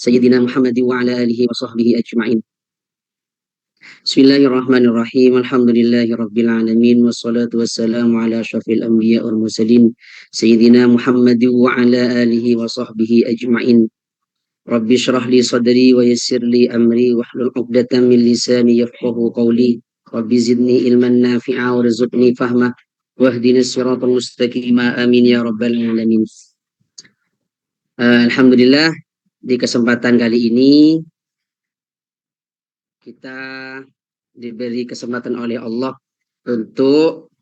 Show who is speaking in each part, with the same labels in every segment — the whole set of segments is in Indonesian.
Speaker 1: Sayyidina Muhammad wa ala alihi wa sahbihi ajma'in. Bismillahirrahmanirrahim. Alhamdulillahi rabbil alamin. Wassalatu wassalamu ala syafil anbiya wal mursalin. Sayyidina Muhammad wa ala alihi wa sahbihi ajma'in. Rabbi syrah li sadri wa yassir li amri wahlul 'uqdatam min lisani yafqahu qawli. Rabbi zidni ilman nafi'a warzuqni fahma wahdina siratal mustaqima. Amin ya rabbal alamin. Alhamdulillah, di kesempatan kali ini kita diberi kesempatan oleh Allah untuk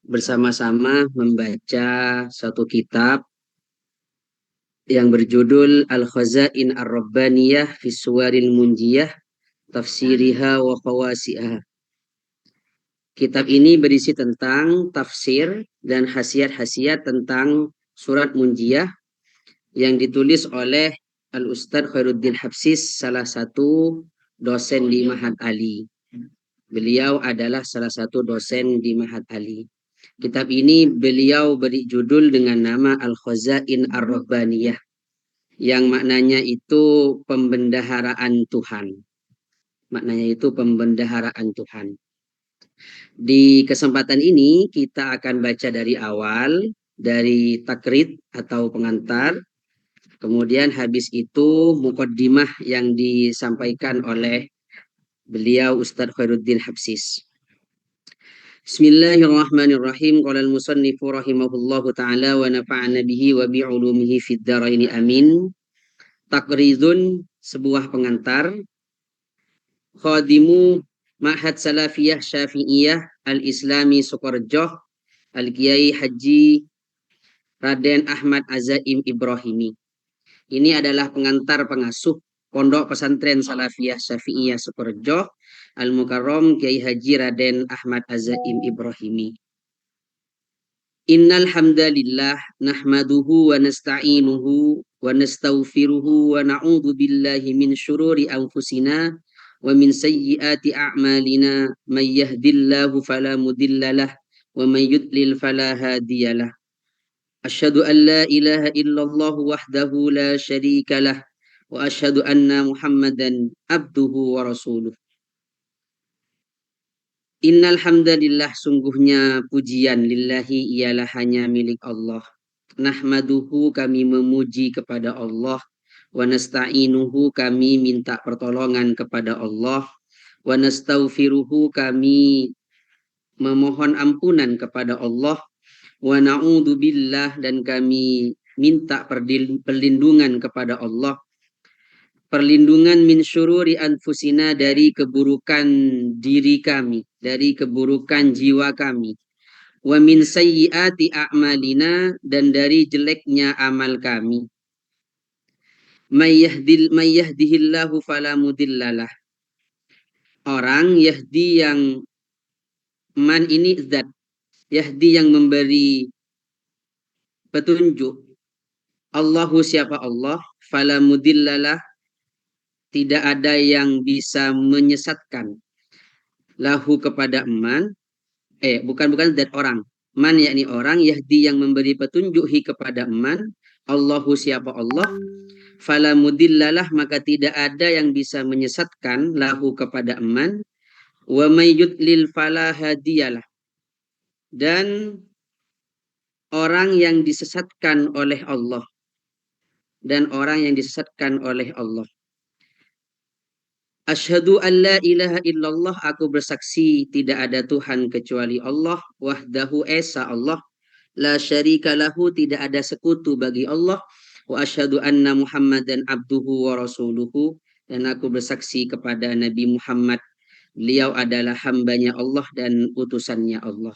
Speaker 1: bersama-sama membaca satu kitab yang berjudul Al-Khazain Ar-Rabbaniyah fi Suwaril Munjiyah Tafsiriha wa Khawasiha. Kitab ini berisi tentang tafsir dan khasiat-khasiat tentang surat Munjiyah yang ditulis oleh Al-Ustadz Khairuddin Habsis, salah satu dosen di Ma'had Ali. Beliau adalah salah satu dosen di Ma'had Ali. Kitab ini beliau beri judul dengan nama Al-Khazain Ar-Rabbaniyah, yang maknanya itu pembendaharaan Tuhan. Maknanya itu pembendaharaan Tuhan. Di kesempatan ini kita akan baca dari awal, dari takrid atau pengantar. Kemudian habis itu muqaddimah yang disampaikan oleh beliau Ustadz Khairuddin Habsis. Bismillahirrahmanirrahim. Qala al-musannifu rahimahullahu ta'ala wa nafa'ana bihi wa bi'ulumihi fid dharaini amin. Takrizun, sebuah pengantar. Khadimu Ma'had Salafiyah Syafi'iyah Al-Islami Sukorejo Al-Kiai Haji Raden Ahmad Azaim Ibrahimi. Ini adalah pengantar pengasuh Pondok Pesantren Salafiyah Syafi'iyah Sukorejo Al-Mukarram Kiai Haji Raden Ahmad Azaim Ibrahimi. Innal hamdalillah nahmaduhu wa nasta'inuhu wa nastaghfiruhu wa na'udzu billahi min syururi anfusina wa min sayyiati a'malina may yahdihillahu fala mudhillalah wa may yudlil fala hadiyalah. Asyhadu an la ilaha illallah wahdahu la syarikalah wa asyhadu anna Muhammadan abduhu wa rasuluh. Innal hamdalillah, sungguhnya pujian lillahi ialah hanya milik Allah. Nahmaduhu, kami memuji kepada Allah. Wa nasta'inuhu, kami minta pertolongan kepada Allah. Wa nastaghfiruhu, kami memohon ampunan kepada Allah. Wa na'udzu billah, dan kami minta perlindungan kepada Allah. Perlindungan min syururi anfusina, dari keburukan diri kami, dari keburukan jiwa kami. Wa min sayyiati a'malina, dan dari jeleknya amal kami. May yahdihillahu fala mudhillalah. Orang yahdi, yang man ini zat, yahdi yang memberi petunjuk. Allahu, siapa Allah, fala mudhillalah, tidak ada yang bisa menyesatkan. Lahu, kepada man, bukan zat orang. Man yakni orang, yahdi yang memberi petunjuk, hi kepada man, Allahu, siapa Allah, fala mudillalah, maka tidak ada yang bisa menyesatkan, lahu, kepada man, wa may yudlil fala hadiyalah, dan orang yang disesatkan oleh Allah, dan orang yang disesatkan oleh Allah. Asyhadu an la ilaha illallah, aku bersaksi tidak ada Tuhan kecuali Allah, wahdahu, esa Allah, la syarika lahu, tidak ada sekutu bagi Allah, wa asyhadu anna Muhammadan abduhu wa rasuluhu, dan aku bersaksi kepada Nabi Muhammad, beliau adalah hambanya Allah dan utusannya Allah.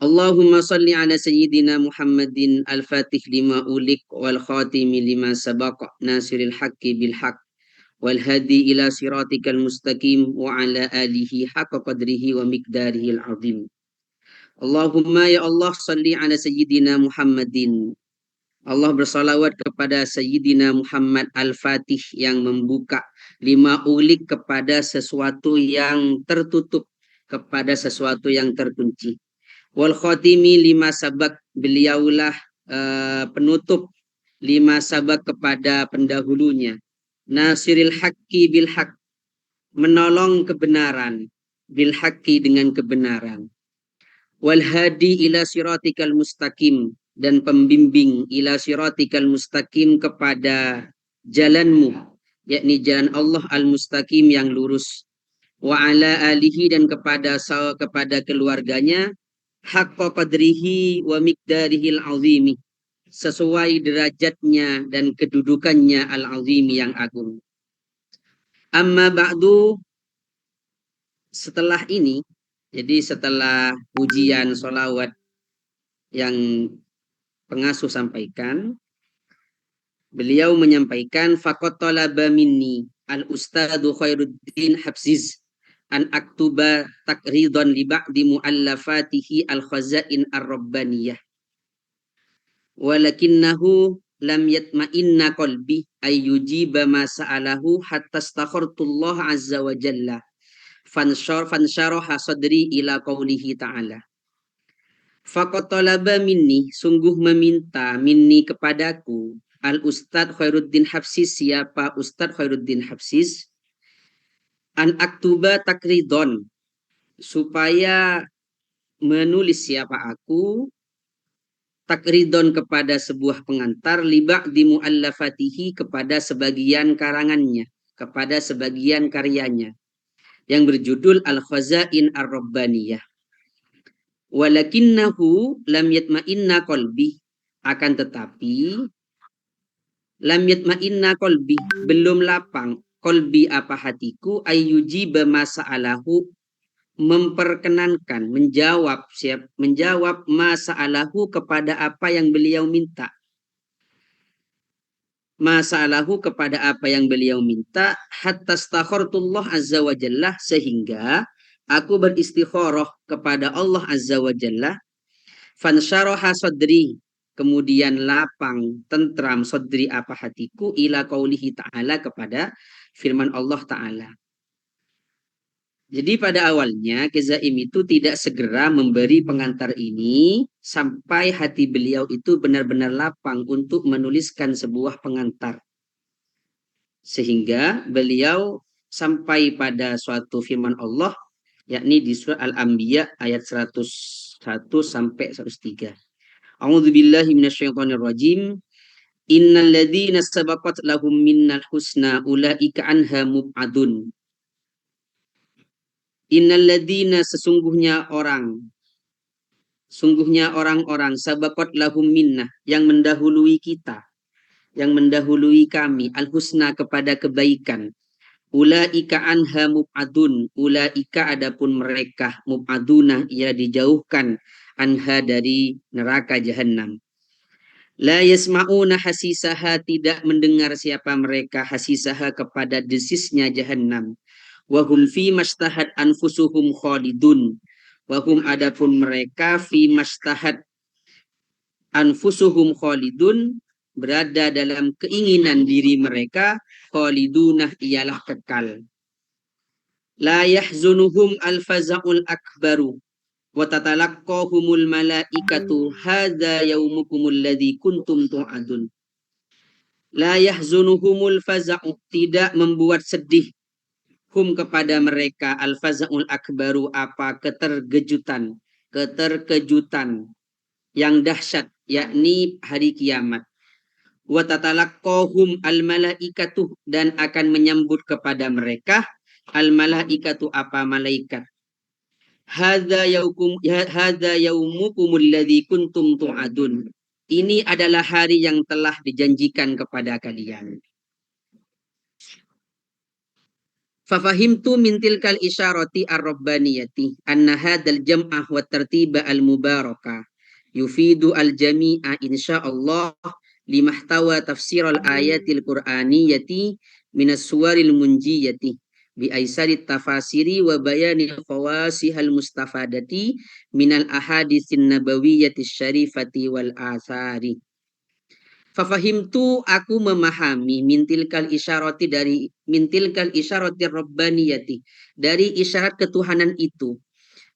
Speaker 1: Allahumma salli ala sayyidina Muhammadin al-fatih lima ulik wal khatimi lima sabaqa nasiril haqqi bil haqq wal hadi ila siratikal mustaqim wa ala alihi haqqa qadrihi wa miqdarihi al-azim. Allahumma, ya Allah, salli ala sayyidina Muhammadin. Allah bersalawat kepada Sayyidina Muhammad al-Fatih, yang membuka, lima ulik, kepada sesuatu yang tertutup, kepada sesuatu yang terkunci. Wal khatimi lima sabak, beliaulah penutup lima sabak kepada pendahulunya, nasiril haqqi bil haq, menolong kebenaran, bil haqqi dengan kebenaran, wal hadi ila siratikal mustaqim, dan pembimbing ila siratikal mustaqim kepada jalanmu, yakni jalan Allah al mustaqim yang lurus, wa ala alihi, dan kepada keluarganya, haqqa qadrihi wa miqdarihil azimi, sesuai derajatnya dan kedudukannya al-azimi yang agung. Amma ba'du, setelah ini, jadi setelah pujian sholawat yang pengasuh sampaikan, beliau menyampaikan faqad talaba minni al-ustadu Khairuddin Habsiz an aktuba takridan li ba'di muallafatihi al-khazain ar-rabbaniyah, walakinnahu lam yatma'inna qalbi ay yujiba ma sa'alahu hatta astakhartullah azza wa jalla fansyaraha sadri ila qawlihi ta'ala. Faqad talaba minni, sungguh meminta, minni kepadaku, al Ustadz Khairuddin Habsiz, siapa Ustadz Khairuddin Habsiz, an aktuba takridon, supaya menulis siapa aku, takridon kepada sebuah pengantar, libak di muallafatihi, kepada sebagian karangannya, kepada sebagian karyanya, yang berjudul Al-Khazain Ar-Rabbaniyah. Walakinnahu lam yatma'inna qalbi, akan tetapi lam yatma'inna qalbi, belum lapang, qalbi apa hatiku, ayyujiba masa'alahu, memperkenankan, menjawab masa'alahu kepada apa yang beliau minta. Masa'alahu kepada apa yang beliau minta, hatta stakhartullah azza wa jalla, sehingga aku beristikharah kepada Allah azza wa jalla, fansyaraha sadri, kemudian lapang, tentram, sadri apa hatiku, ila qaulihi ta'ala, kepada firman Allah ta'ala. Jadi pada awalnya Kezaim itu tidak segera memberi pengantar ini sampai hati beliau itu benar-benar lapang untuk menuliskan sebuah pengantar. Sehingga beliau sampai pada suatu firman Allah, yakni di surah Al-Anbiya ayat 101 sampai 103. A'udzubillahi minasyaitonirrajim. Innal ladzina sabaqat lahum minnal husna ulaika anha mub'adun. Innal ladzina, sesungguhnya orang-orang sabaqat lahum minnah, yang mendahului kita, yang mendahului kami, al-husna, kepada kebaikan. Ulaika anha mub'adun, ulaika adapun mereka, mub'aduna, ia dijauhkan, anha dari neraka jahanam. La yasma'una hasisaha, tidak mendengar siapa mereka, hasisaha, kepada desisnya jahanam. Wahum fi mastahat anfusuhum khalidun, wahum adapun mereka fi mastahat anfusuhum khalidun, berada dalam keinginan diri mereka, khalidunah, ialah kekal. La yahzunuhum al-faza'ul akbaru wa tatalaqqahumul malaikatu hadza yaumukumul ladzi kuntum tu'adun. La yahzunuhumul faza'u, tidak membuat sedih, hum, kepada mereka, al-faza'ul akbaru, apa keterkejutan yang dahsyat, yakni hari kiamat. Wa tatalaqqahum al-malaikatu, dan akan menyambut kepada mereka al-malaikatu, apa malaikat. Hadza yaumukumul ladzi kuntum tu'adun, ini adalah hari yang telah dijanjikan kepada kalian. Fafahimtu min tilkal isyarati ar-rabbaniyati anna hadzal jam'ah wa tartiba al-mubaraka yufidu al-jami'a insyaallah limahtawa tafsir al-ayatil qur'aniyati minas suwaril munjiyati bi aisarit tafasiri wa bayani khawasihal mustafadati minal ahaditsin nabawiyyati syarifati wal athari. Fafahimtu, aku memahami, mintilkal isyarati, dari mintilkal isyarati rabbaniyati, dari isyarat ketuhanan itu,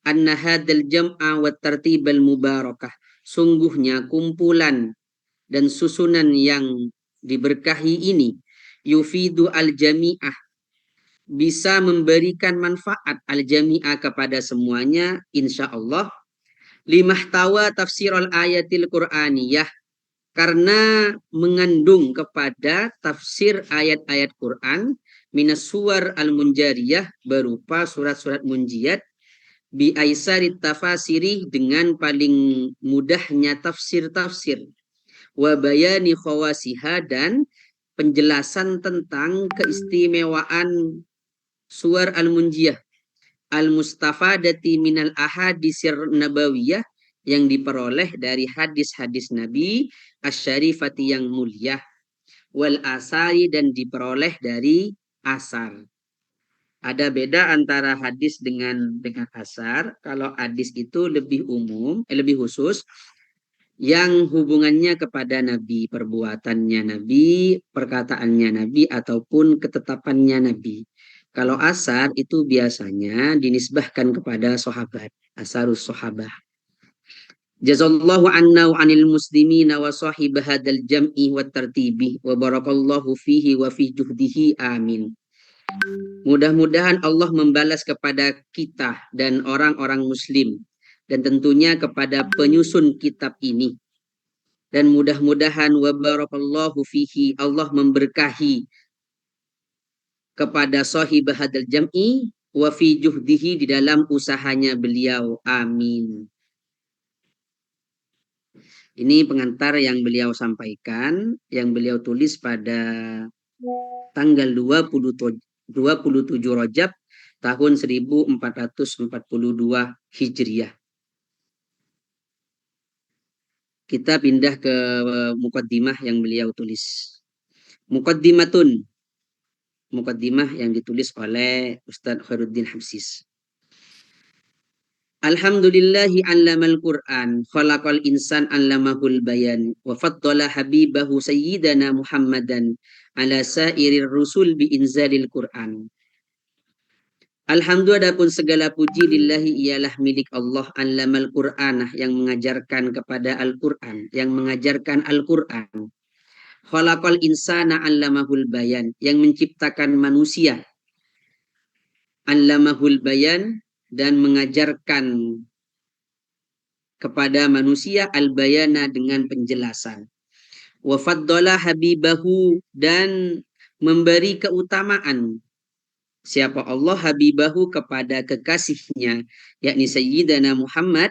Speaker 1: anna hadzal jam'a wa tartibal mubarakah, sungguhnya kumpulan dan susunan yang diberkahi ini yufidu al-jami'ah, bisa memberikan manfaat al-jami'ah kepada semuanya insyaallah, limahtawa tafsir al-ayatil Qur'aniyah, karena mengandung kepada tafsir ayat-ayat Quran minas suwar al-munjariyah, berupa surat-surat munjiyat, bi aisarit tafasiri, dengan paling mudahnya tafsir-tafsir, wa bayani khawasiha, dan penjelasan tentang keistimewaan suar al-munjiyah, al-mustafadati minal ahadisir nabawiyah, yang diperoleh dari hadis-hadis Nabi asyarifati, yang mulia, wal asari, dan diperoleh dari asar. Ada beda antara hadis dengan asar. Kalau hadis itu lebih umum, lebih khusus, yang hubungannya kepada Nabi, perbuatannya Nabi, perkataannya Nabi, ataupun ketetapannya Nabi. Kalau asar itu biasanya dinisbahkan kepada sahabat, asarus sahabah. Jazallahu anna wa anil muslimina wa sahib hadal jam'i wa tartibi wa barakallahu fihi wa fi juhdihi, amin. Mudah-mudahan Allah membalas kepada kita dan orang-orang muslim, dan tentunya kepada penyusun kitab ini. Dan mudah-mudahan wa barakallahu fihi, Allah memberkahi kepada sahib hadal jam'i wa fi juhdihi, di dalam usahanya beliau, amin. Ini pengantar yang beliau sampaikan, yang beliau tulis pada tanggal 27 Rajab tahun 1442 Hijriah. Kita pindah ke muqaddimah yang beliau tulis. Muqaddimatun, muqaddimah yang ditulis oleh Ustadz Khairuddin Habsis. Alhamdulillahi 'allamal Qur'an, khalaqal insan 'allamahul bayan, wa faddala habibahu sayyidana Muhammadan ala sairir rusul bi inzalil Qur'an. Alhamdulillah, adapun segala puji lillahi, ialah milik Allah, 'allamal Qur'anah, yang mengajarkan kepada Al-Qur'an, yang mengajarkan Al-Qur'an. Khalaqal insana 'allamahul bayan, yang menciptakan manusia, 'allamahul bayan, dan mengajarkan kepada manusia al-bayana, dengan penjelasan. Wa faddala habibahu, dan memberi keutamaan siapa Allah, habibahu, kepada kekasihnya, yakni Sayyidina Muhammad,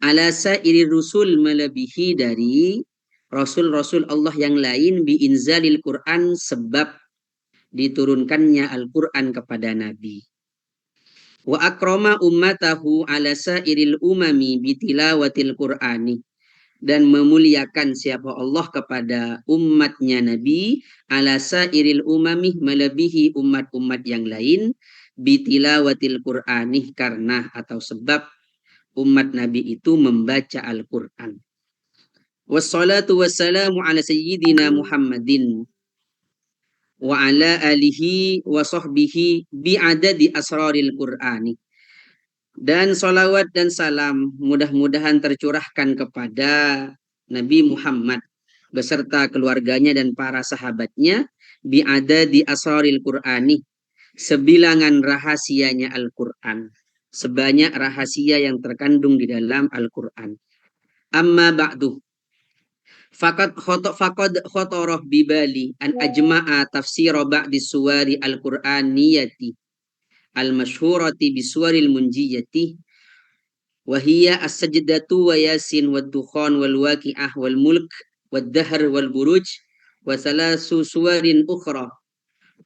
Speaker 1: ala sairi rusul, melebihi dari rasul-rasul Allah yang lain, bi inzalil Quran, sebab diturunkannya Al-Quran kepada Nabi. Wa akrama ummatahu ala sairil umami bitilawatil Qur'ani, dan memuliakan siapa Allah kepada umatnya Nabi, ala sairil umami, melebihi umat-umat yang lain, bitilawatil Qur'ani, karena atau sebab umat Nabi itu membaca Al-Quran. Wassalatu wassalamu ala sayyidina Muhammadin wa ala alihi wa sahbihi bi'adadi asraril Qur'ani. Dan salawat dan salam mudah-mudahan tercurahkan kepada Nabi Muhammad beserta keluarganya dan para sahabatnya, bi'adadi asraril Qur'ani, sebilangan rahasianya Al-Quran, sebanyak rahasia yang terkandung di dalam Al-Quran. Amma ba'du, faqad khotoroh bibali an ajma'a tafsir ba'di suwari al-Qur'aniyati al-masyhurati bisuwaril munjiyati, wahiyya as-sajdatu wa yasin wa dukhan wal waqi'ah wal mulk wad dahr wal buruj wa salasu suwarin ukhra,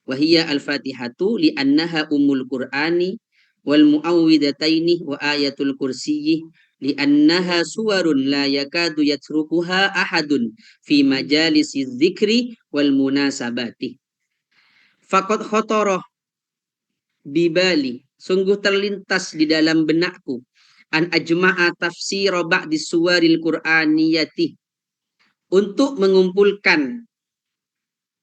Speaker 1: wahiyya al-fatihatu li'annaha ummul qur'ani, wal muawwidataini wa ayatul kursiyyi li'annaha suwarun la yakadu yatrukuha ahadun fi majalisi dzikri wal munasabati. Faqad khotoroh bibali, sungguh terlintas di dalam benakku, an ajma'a tafsir ba'di suwaril Qur'aniyati, untuk mengumpulkan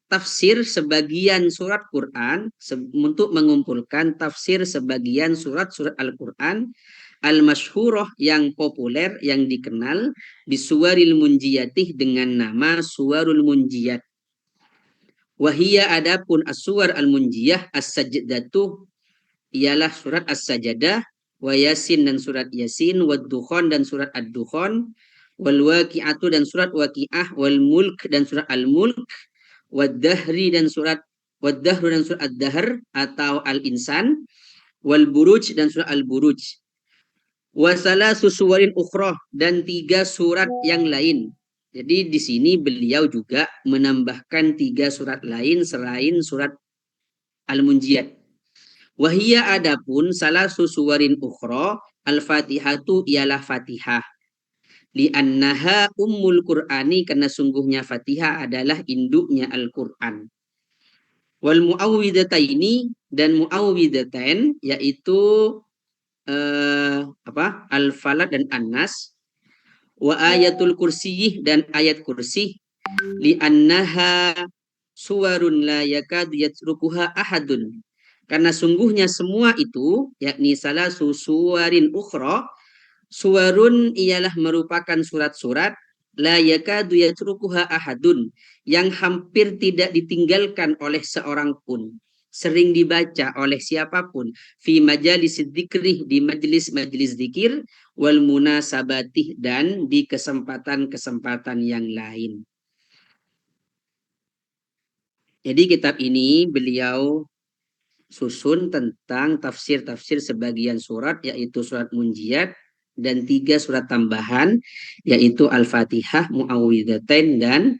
Speaker 1: tafsir sebagian surat Quran, untuk mengumpulkan tafsir sebagian surat-surat Al-Quran, al-masyhurah yang populer, yang dikenal, bisuwaril munjiyatih dengan nama suwarul munjiyat. Wahia adapun as-suwar al-munjiyah as-sajdatu ialah surat as-sajadah, wa yasin dan surat yasin, wa dukhan dan surat ad-dukhan, wal waqi'atu dan surat waqi'ah, wal mulk dan surat al-mulk, wad dahri dan surat wad dahru dan surat ad-dahr atau al-insan, wal buruj dan surat al-buruj. Wasala susuwarin ukhroh dan 3 surat yang lain. Jadi di sini beliau juga menambahkan 3 surat lain selain surat Al-Munjiyat. Wahia adapun salah susuwarin ukhroh al-fatihatu ialah fatihah. Li'annaha ummul Qur'ani karena sungguhnya fatihah adalah induknya Al-Qur'an. Wal mu'awwidataini dan mu'awwidatain yaitu Al-Falaq dan An-Nas, wa ayatul kursiyih dan ayat kursi, li'annaha suwarun la yakadu yatrukuha ahadun karena sungguhnya semua itu yakni salah suwarin ukhra, suwarun ialah merupakan surat-surat la yakadu yatrukuha ahadun yang hampir tidak ditinggalkan oleh seorang pun, sering dibaca oleh siapapun, fi majalis dzikri di majelis-majelis zikir, wal munasabatih dan di kesempatan-kesempatan yang lain. Jadi kitab ini beliau susun tentang tafsir-tafsir sebagian surat, yaitu surat Munjiyat dan 3 surat tambahan, yaitu Al-Fatihah, Mu'awwidhatain dan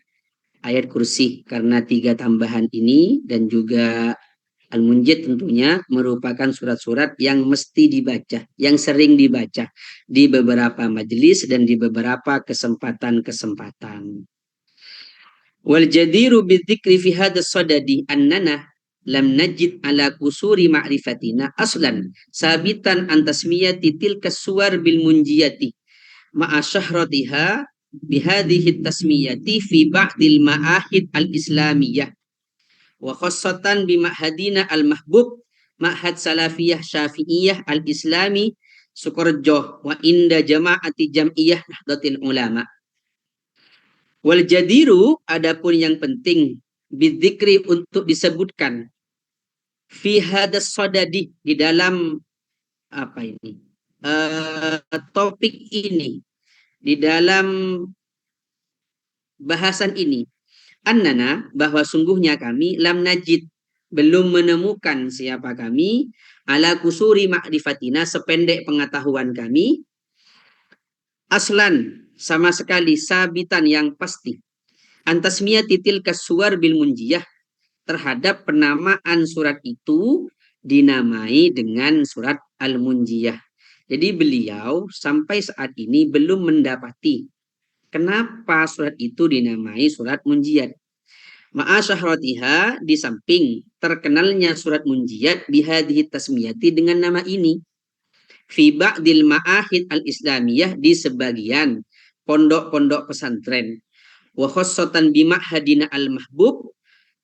Speaker 1: ayat kursi. Karena 3 tambahan ini dan juga Al-Munjid tentunya merupakan surat-surat yang mesti dibaca, yang sering dibaca di beberapa majelis dan di beberapa kesempatan-kesempatan. Wal jadiru bidzikri fi hadas sadadi annana lam najid ala kusuri ma'rifatina aslan sabitan an tasmiyati tilka suwar bil munjiyati ma'a syahratiha bihadhihi tasmiyati fi ba'dil ma'ahid al-islamiyah wa khassatan bi ma'hadina al-mahbub ma'had salafiyah syafi'iyah al-islami Sukorejo wa inda jama'ati jam'iyah Nahdlatul Ulama. Wal jadiru adapun yang penting bidzikri untuk disebutkan fi hadas sadadi di dalam apa ini topik ini, di dalam bahasan ini, annana bahwa sungguhnya kami lam najid belum menemukan siapa kami ala kusuri ma'rifatina sependek pengetahuan kami aslan sama sekali sabitan yang pasti antasmiyah titil kasuar bil munjiyah terhadap penamaan surat itu dinamai dengan surat Al-Munjiyah. Jadi beliau sampai saat ini belum mendapati kenapa surat itu dinamai surat Munjiyat. Ma'asyahratiha di samping terkenalnya surat Munjiyat bihadhihi tasmiyati dengan nama ini. Fi ba'dil ma'ahid al-islamiyah di sebagian pondok-pondok pesantren. Wa khassatan bi ma'hadina al-mahbub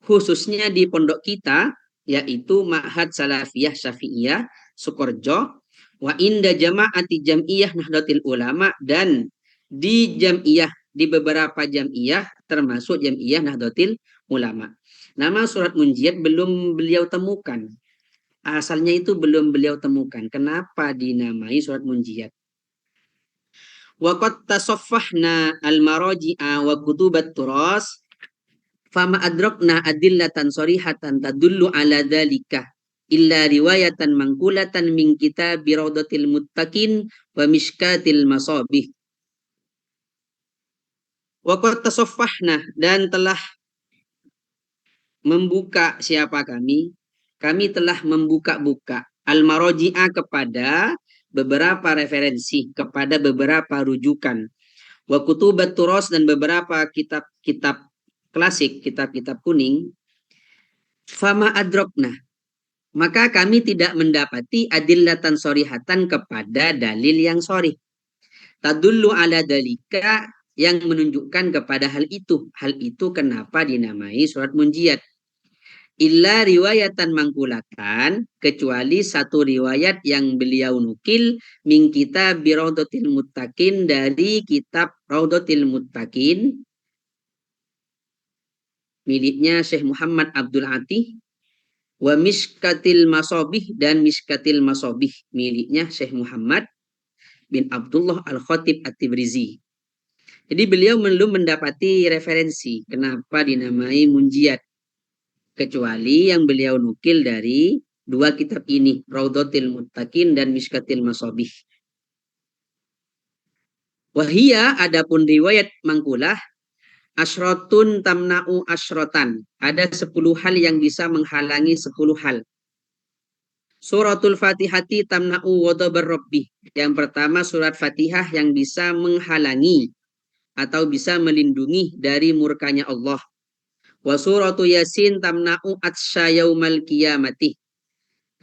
Speaker 1: khususnya di pondok kita yaitu Ma'had Salafiyah Syafi'iyah Sukorejo wa inda jama'ati jam'iyah Nahdlatul Ulama dan di jam'iyah di beberapa jam'iyah termasuk jam'iyah Nahdlatul Ulama. Nama surat Munjiyat belum beliau temukan. Asalnya itu belum beliau temukan. Kenapa dinamai surat Munjiyat? Wa qad tasaffahna al-maraji'a wa kutubat turas fama adrakna adillatan sorihatan tadullu ala dzalika illa riwayatan mangkulatan min kitab Rawdatil Muttaqin wa Mishkatil Masabih. Wa qad tasaffahna dan telah membuka siapa kami? Kami telah membuka-buka al-maraji'a kepada beberapa referensi, kepada beberapa rujukan. Wa kutubat turas dan beberapa kitab-kitab klasik, kitab-kitab kuning. Fama adrokna, maka kami tidak mendapati adillatan sorihatan kepada dalil yang sorih. Tadullu ala dalika yang menunjukkan kepada hal itu. Hal itu kenapa dinamai surat Munjiyat. illa riwayatan mangkulatan, kecuali satu riwayat yang beliau nukil min kitab Raudatil Muttaqin, dari kitab Raudatil Muttaqin miliknya Syekh Muhammad Abdul Atih, wa Mishkatil Masobih, dan Mishkatil Masobih miliknya Syekh Muhammad bin Abdullah Al-Khatib At-Tibrizi. Jadi beliau belum mendapati referensi kenapa dinamai munjiat, kecuali yang beliau nukil dari dua kitab ini, Raudatil Muttaqin dan Mishkatil Masobih. Wahia, adapun riwayat mangkulah, asyrotun tamna'u asrotan, ada 10 hal yang bisa menghalangi 10 hal. Suratul Fatihati tamna'u ghadabar rabbih, yang pertama surat Fatihah yang bisa menghalangi atau bisa melindungi dari murkanya Allah. Wa suratu Yasin tamna'u atsya yaumal qiyamati,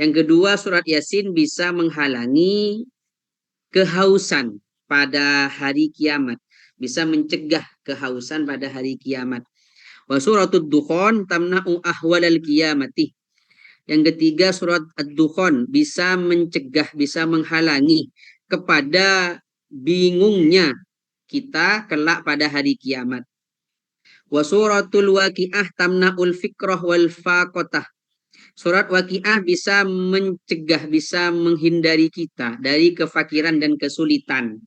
Speaker 1: yang kedua surat Yasin bisa menghalangi kehausan pada hari kiamat, bisa mencegah kehausan pada hari kiamat. Wa suratud Dukhan tamna'u ahwalal qiyamati, yang ketiga surat Ad-Dukhan bisa mencegah, bisa menghalangi kepada bingungnya kita kelak pada hari kiamat. Wa suratul Waqiah tamna'ul fikrah wal faqatah, surat Waqiah bisa mencegah, bisa menghindari kita dari kefakiran dan kesulitan.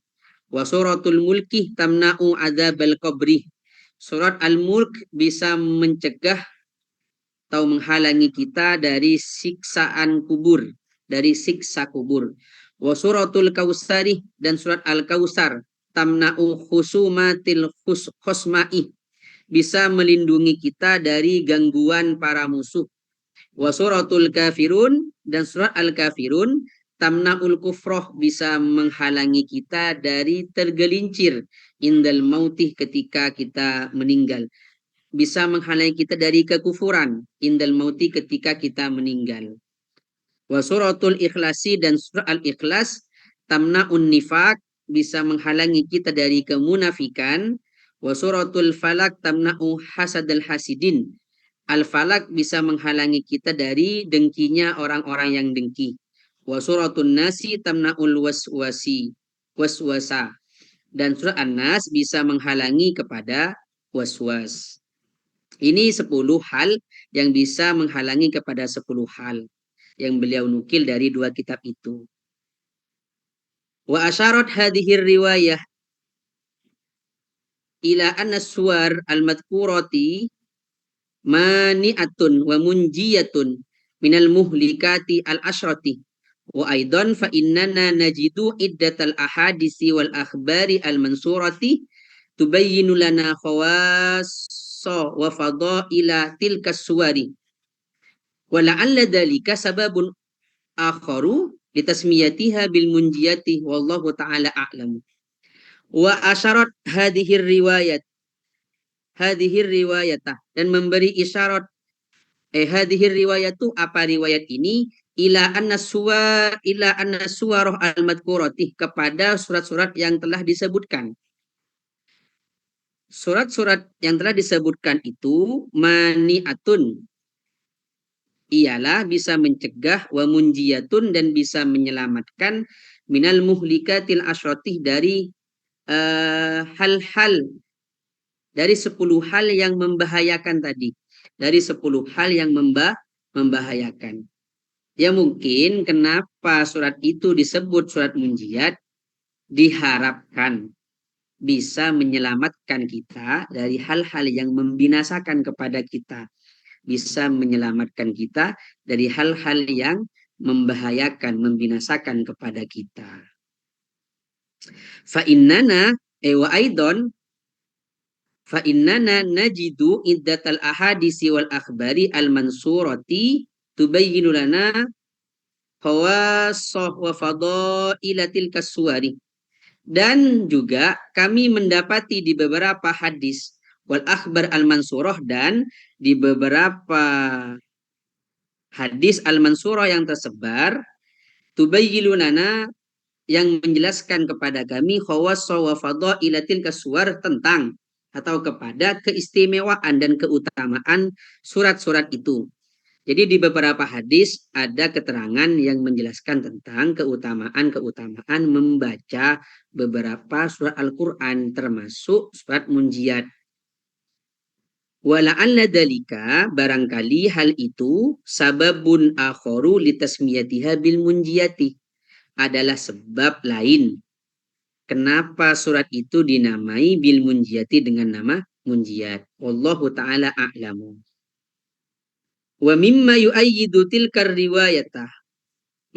Speaker 1: Wa suratul Mulki tamna'u adzabal qabri, surat Al-Mulk bisa mencegah atau menghalangi kita dari siksaan kubur, dari siksa kubur. Wa suratul Kausari, dan surat Al-Kausar tamna'u khusumatil khusma'i, bisa melindungi kita dari gangguan para musuh. Wa suratul Kafirun, dan surat Al-Kafirun tamna'ul kufroh, bisa menghalangi kita dari tergelincir indal mautih, ketika kita meninggal, bisa menghalangi kita dari kekufuran indal mauti, ketika kita meninggal. Wa suratul Ikhlasi, dan surat Al-Ikhlas tamna'un nifaq, bisa menghalangi kita dari kemunafikan. Wa suratul Falak tamna'u hasadal hasidin, Al-Falak bisa menghalangi kita dari dengkinya orang-orang yang dengki. Wa suratun Nasi tamna'ul waswasa, dan surat An-Nas bisa menghalangi kepada waswas. Ini 10 hal yang bisa menghalangi kepada 10 hal yang beliau nukil dari dua kitab itu. Wa asyarat hadhir riwayah ila anna suwar al-madhkurati mani'atun wa munjiyatun minal muhlikati al-asyrati. Wa aidan fa innana najidu iddatal ahadisi wal akhbari al-mansurati tubayyinu lana khawassa wa fadaila tilkas suwari. Wa la'alla dhalika sababun akharu litasmiyatiha bil munjiyati wallahu ta'ala a'lamu. Wa asyarat hadhir riwayatah, dan memberi isyarat hadhir riwayatu, apa riwayat ini, ila anna suwarah al-madhkuratih, kepada surat-surat yang telah disebutkan. Surat-surat yang telah disebutkan itu mani'atun, ialah bisa mencegah, wa munjiyatun, dan bisa menyelamatkan, minal muhlikatil asyrotih, dari hal-hal, dari 10 hal yang membahayakan tadi, dari 10 hal yang membahayakan. Ya mungkin kenapa surat itu disebut surat munjiat, diharapkan bisa menyelamatkan kita dari hal-hal yang membinasakan kepada kita, bisa menyelamatkan kita dari hal-hal yang membahayakan, membinasakan kepada kita. Fa innana wa aidon fa innana najidu iddatal ahadisi wal akhbari al mansurati tubayyinu lana khawasah wa fadailatil kasuari. Dan juga kami mendapati di beberapa hadis wal akhbar al mansurah, dan di beberapa hadis al mansurah yang tersebar, tubayyinu lana, yang menjelaskan kepada kami, khawassa wa fadailatil kasuwar, tentang atau kepada keistimewaan dan keutamaan surat-surat itu. Jadi di beberapa hadis ada keterangan yang menjelaskan tentang keutamaan-keutamaan membaca beberapa surat Al-Quran termasuk surat Munjiat. Wala'alla dalika barangkali hal itu sababun akharu litasmiyatiha bil munjiyati adalah sebab lain kenapa surat itu dinamai bil munjiyati dengan nama munjiyat. Wallahu ta'ala a'lamu. Wa mimma yu'ayyidu tilkar riwayatah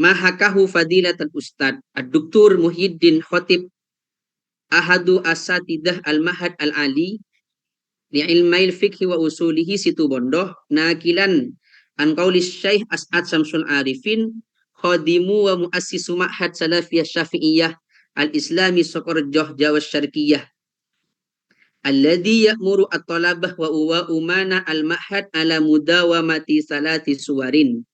Speaker 1: mahakahu fadilatul ustad ad-doktor Muhyiddin Khotib ahadu asatidah al-mahad al-ali li ilmail fikhi wa usulihi situ bondoh nakilan an qaulis syekh As'ad Samsul Arifin khadimu wa muassisu ma'had salafiyah syafi'iyah al-islami Sokorjoh Jawa Syarqiyah alladhi ya'muru at-talabah wa umana al-ma'had ala mudawamati salati suwarin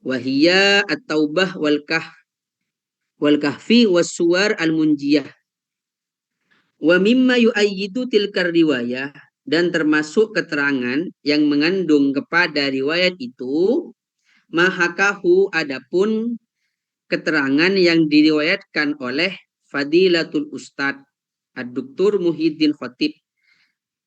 Speaker 1: wahiyya at-taubah wal kahfi was suwar al-munjiyah wa mimma yu'ayyidu tilkar riwayah dan termasuk keterangan yang mengandung kepada riwayat itu mahakahu adapun keterangan yang diriwayatkan oleh Fadilatul Ustad Ad-Doktor Muhyiddin Khotib,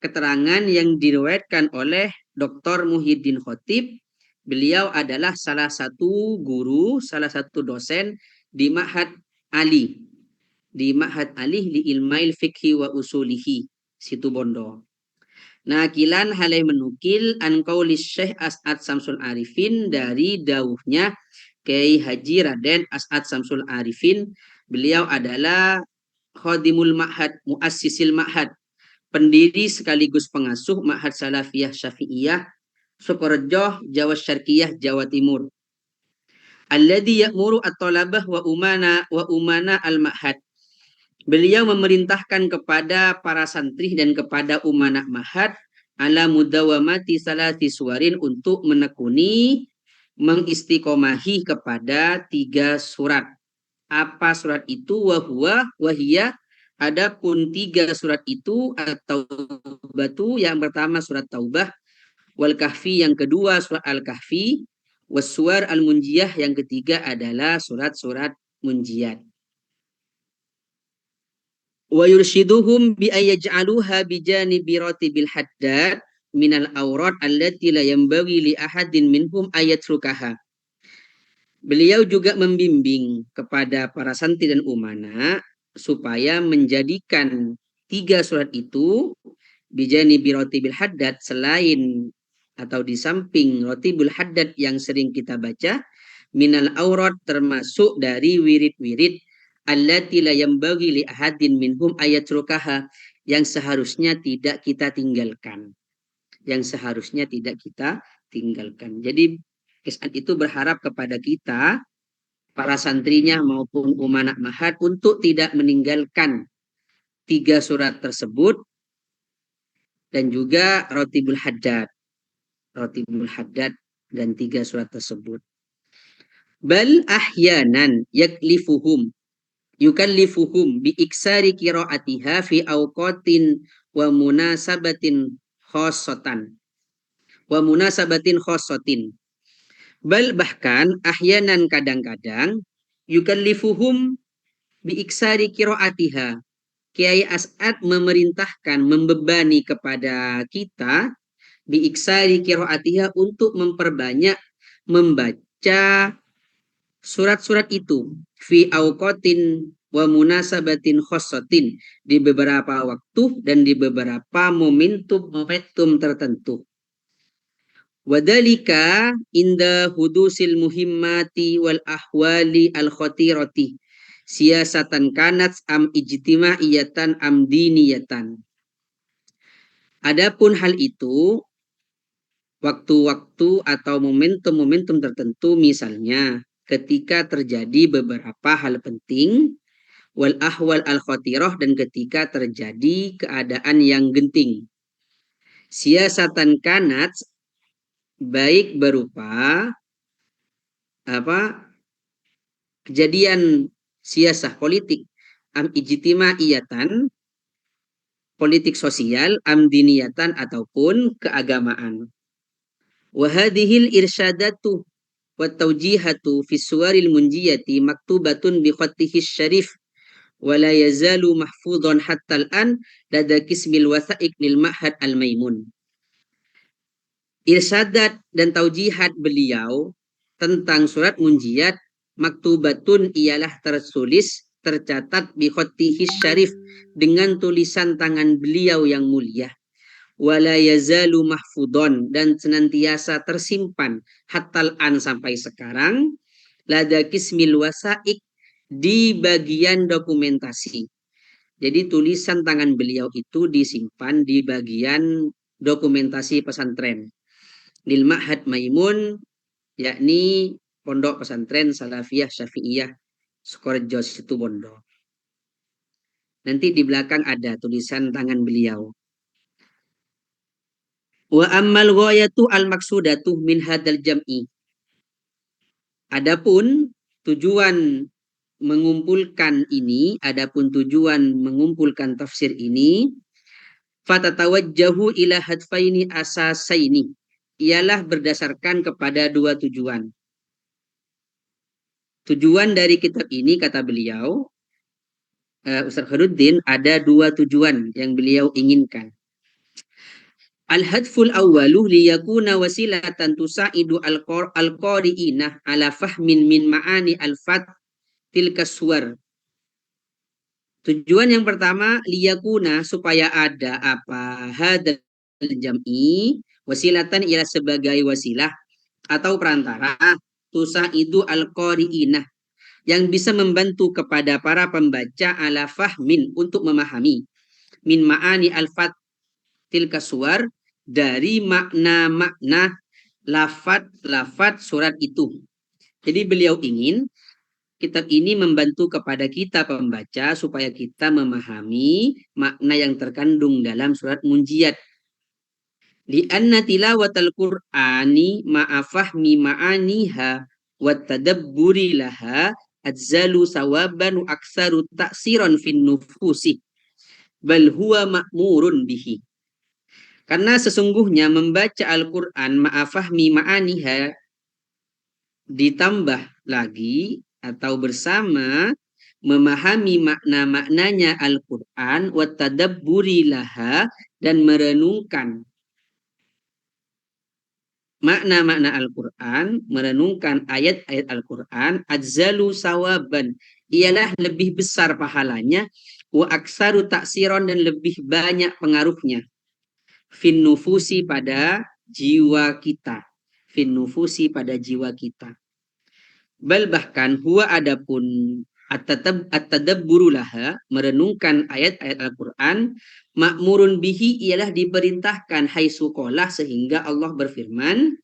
Speaker 1: keterangan yang diriwayatkan oleh Dr. Muhyiddin Khotib. Beliau adalah salah satu guru, salah satu dosen di Ma'had Ali. Di Ma'had Ali li ilmail fikhi wa usulihi, situ Bondo. Nakilan halai menukil an qaulis Syekh As'ad Samsul Arifin dari dawuhnya Kiai Haji Raden As'ad Samsul Arifin. Beliau adalah khadimul ma'had, muassisil ma'had, pendiri sekaligus pengasuh Ma'had Salafiyah Syafi'iyah Sukorejo Jawa Syarqiyah Jawa Timur. Alladhi ya'muru at-talabah wa umana al-ma'had. Beliau memerintahkan kepada para santri dan kepada umanah ma'had ala mudawamati salati suwarin untuk menekuni mengistiqomahi kepada 3 surat. Apa surat itu? Wahia adapun 3 surat itu atau batu yang pertama surat Taubah, wal kahfi yang kedua surat Al-Kahfi, wassuar al-munjiyah yang ketiga adalah surat-surat munjiyat. Wa yurshiduhum bi ayyaj'aluha bi janibi ratibil haddad minal awrad allati la yanbaghi li ahadin minhum ayatrukaha. Beliau juga membimbing kepada para santri dan umana supaya menjadikan 3 surat itu bijanibi ratibil haddad selain atau di samping rotibul haddad yang sering kita baca minal aurat termasuk dari wirid-wirid allati la yambaghi li ahadin minhum ayatrukaha yang seharusnya tidak kita tinggalkan. Yang seharusnya tidak kita tinggalkan. Jadi Is'ad itu berharap kepada kita para santrinya maupun umanah mahad untuk tidak meninggalkan 3 surat tersebut dan juga rotibul haddad. Rotibul haddad dan 3 surat tersebut. Bal ahyanan yukallifuhum bi iksari qiraatiha fi awqatin wa munasabatin khossatan wa munasabatin khossatin. Bal bahkan ahyanan kadang-kadang yukallifuhum bi iksari qiraatiha. Kiai As'ad memerintahkan, membebani kepada kita bi iksari qiraatiha untuk memperbanyak membaca surat-surat itu fi awqatin wa munasabatin khossatin di beberapa waktu dan di beberapa momentum tertentu. Wadalika inda hudusil muhimmati wal ahwali al khatirati siyasatan kanat am ijtima'iyatan am diniyatan. Adapun hal itu waktu-waktu atau momentum-momentum tertentu misalnya ketika terjadi beberapa hal penting wal ahwal al khatirah dan ketika terjadi keadaan yang genting. Siasatan kanat baik berupa kejadian siasah politik am ijtimaiyatan politik sosial am diniyatan ataupun keagamaan. Wa hadhil irsyadatu wa tawjihatu fi suwaril munjiyati maktubatun bi khattihi syarif wa la yazalu mahfudhan hatta al-an lada kismil wasa'iq lil ma'had al-maimun. Irsadat dan taujihat beliau tentang surat munjiat maktubatun ialah tertulis tercatat bi khattihi syarif dengan tulisan tangan beliau yang mulia, wala yazalu mahfudon dan senantiasa tersimpan hatal an sampai sekarang lada kismil wasaik di bagian dokumentasi. Jadi tulisan tangan beliau itu disimpan di bagian dokumentasi pesantren lil ma'had maimun, yakni pondok pesantren Salafiyah Syafi'iyah Sukorejo situ Bondo. Nanti di belakang ada tulisan tangan beliau. Wa ammal ghayatu al maksudatu min hadal jam'i. Adapun tujuan mengumpulkan ini, adapun tujuan mengumpulkan tafsir ini, fatatawajjahu ila hadfaini asasaini. Ialah berdasarkan kepada dua tujuan. Tujuan dari kitab ini, kata beliau, Ustaz Khairuddin, ada dua tujuan yang beliau inginkan. Al-hadful awwalu liyakuna wasilatan tusa'idu al-qari'ina ala fahmin min ma'ani al-fat tilka suwar. Tujuan yang pertama, liyakuna supaya ada apa? Hadal jam'i, wasilatan ialah sebagai wasilah atau perantara tusa'idu al-qari'ina yang bisa membantu kepada para pembaca ala fahmin untuk memahami min ma'ani al-fat tilka suwar dari makna-makna lafat-lafat surat itu. Jadi beliau ingin kitab ini membantu kepada kita pembaca supaya kita memahami makna yang terkandung dalam surat Munjiat. Li'anna tilawatal Qur'ani ma'afahmi ma'aniha wa tadabburi laha adzalu sawaban aksaru taksiron fin nufusi bal huwa ma'murun bihi. Karena sesungguhnya membaca Al-Quran ma'afahmi ma'aniha ditambah lagi atau bersama memahami makna-maknanya Al-Quran wa tadabburi laha dan merenungkan makna-makna Al-Quran, merenungkan ayat-ayat Al-Quran, adzalu sawaban, ialah lebih besar pahalanya, wa aksaru taksiron dan lebih banyak pengaruhnya. Fin nufusi pada jiwa kita. Fin nufusi pada jiwa kita. Bal bahkan huwa adapun at-tadabburu laha, merenungkan ayat-ayat Al-Quran, ma'murun bihi ialah diperintahkan haitsu qala sehingga Allah berfirman,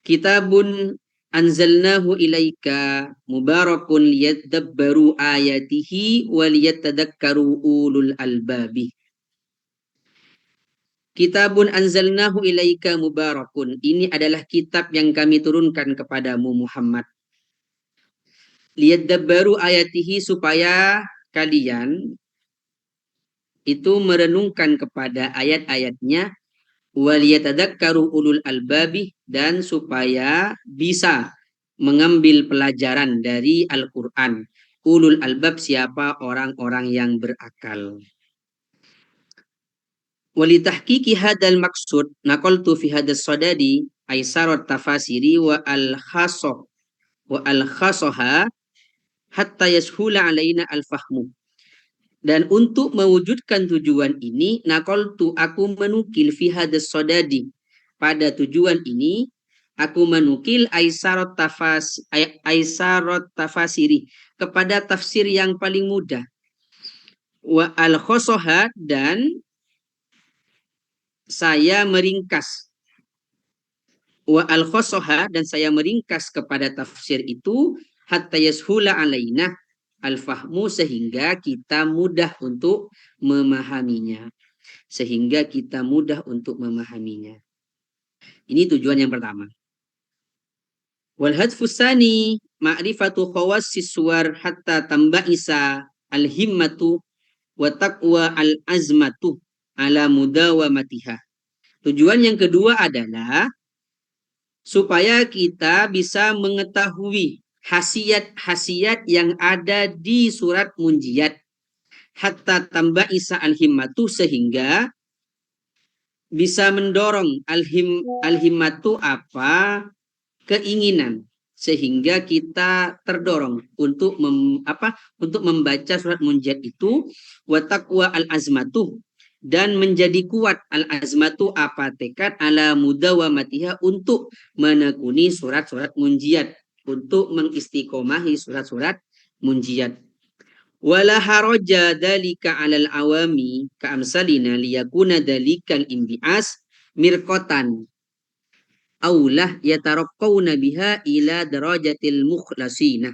Speaker 1: kitabun anzalnahu ilaika mubarakun liyadabbaru ayatihi wa liyatadakkaru ulul albabi. Kitabun anzalnahu ilaika mubarakun. Ini adalah kitab yang kami turunkan kepadamu Muhammad. Liyadabbaru ayatihi supaya kalian itu merenungkan kepada ayat-ayatnya, waliyatadakkaru ulul albabi, dan supaya bisa mengambil pelajaran dari Al-Quran. Ulul albab siapa? Orang-orang yang berakal. Walitahqiqi hadal maksud naqaltu fi hadas sadadi aisarat tafasiri wa al-khasoha hatta yashula alaina al-fahmu. Dan untuk mewujudkan tujuan ini, naqaltu aku menukil fi hadas sadadi, pada tujuan ini aku menukil aisarat tafasiri kepada tafsir yang paling mudah, wa al-khasoha, dan saya meringkas, wa al-khosoha, dan saya meringkas kepada tafsir itu, hatta yashula alaina al-fahmu, sehingga kita mudah untuk memahaminya. Sehingga kita mudah untuk memahaminya. Ini tujuan yang pertama. Wal hadfus tsani ma'rifatu khawassis suwar hatta tamba'isa al-himmatu wa taqwa al-azmatu ala mudawamatiha. Tujuan yang kedua adalah supaya kita bisa mengetahui khasiat-khasiat yang ada di surat Munjiat, hatta tambah isa al-himmatu, sehingga bisa mendorong al-himmatu apa, keinginan, sehingga kita terdorong untuk untuk membaca surat Munjiat itu, wa taqwa al-azmatu, dan menjadi kuat al-azmatu apa, tekad, ala mudawamatiha, untuk menekuni surat-surat Munjiat, untuk mengistiqomahi surat-surat Munjiat. Wala haraja dalika alal awami ka'amsalina liyakuna dalikal imbi'as mirqatan aulah yataraqqawna biha ila darajatil mukhlasina.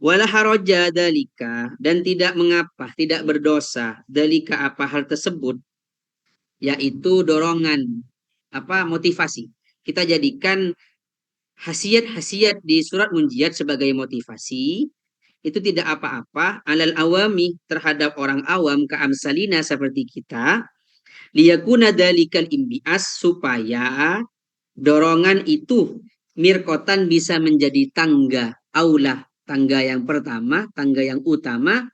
Speaker 1: Wala haraja dalika, dan tidak mengapa, tidak berdosa, dalika apa, hal tersebut, yaitu dorongan, motivasi. Kita jadikan khasiat-khasiat di surat Munjiat sebagai motivasi, itu tidak apa-apa, alal awami, terhadap orang awam, keamsalina, seperti kita, liyakuna dalikal imbias, supaya dorongan itu mirkotan bisa menjadi tangga, aulah, tangga yang pertama, tangga yang utama,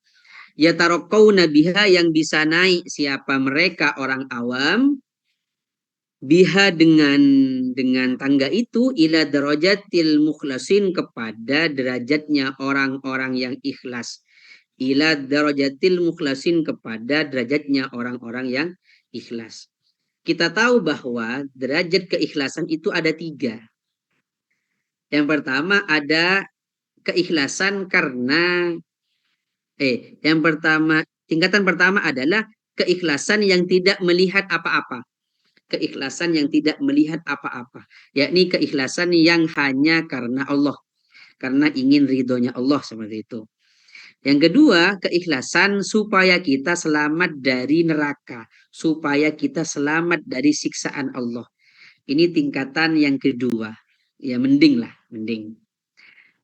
Speaker 1: ya tarokau nabiha, yang bisa naik siapa mereka orang awam, biha, dengan tangga itu, ila darajatil mukhlasin, kepada derajatnya orang-orang yang ikhlas, ila darajatil mukhlasin, kepada derajatnya orang-orang yang ikhlas. Kita tahu bahwa derajat keikhlasan itu ada 3. Yang pertama ada keikhlasan karena yang pertama, tingkatan pertama adalah keikhlasan yang tidak melihat apa-apa. Keikhlasan yang tidak melihat apa-apa, yakni keikhlasan yang hanya karena Allah, karena ingin ridhonya Allah, seperti itu. Yang kedua, keikhlasan supaya kita selamat dari neraka, supaya kita selamat dari siksaan Allah. Ini tingkatan yang kedua. Ya, mending lah, mending.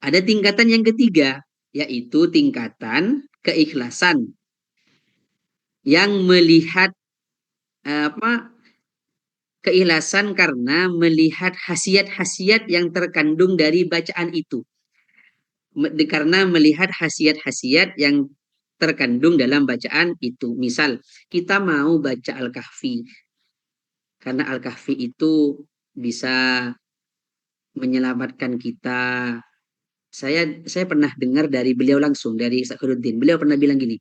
Speaker 1: Ada tingkatan yang ketiga, yaitu tingkatan keikhlasan yang melihat keikhlasan karena melihat khasiat-khasiat yang terkandung dari bacaan itu. Karena melihat khasiat-khasiat yang terkandung dalam bacaan itu. Misal, kita mau baca Al-Kahfi, karena Al-Kahfi itu bisa menyelamatkan kita. Saya pernah dengar dari beliau langsung, dari Sakhuddin. Beliau pernah bilang gini,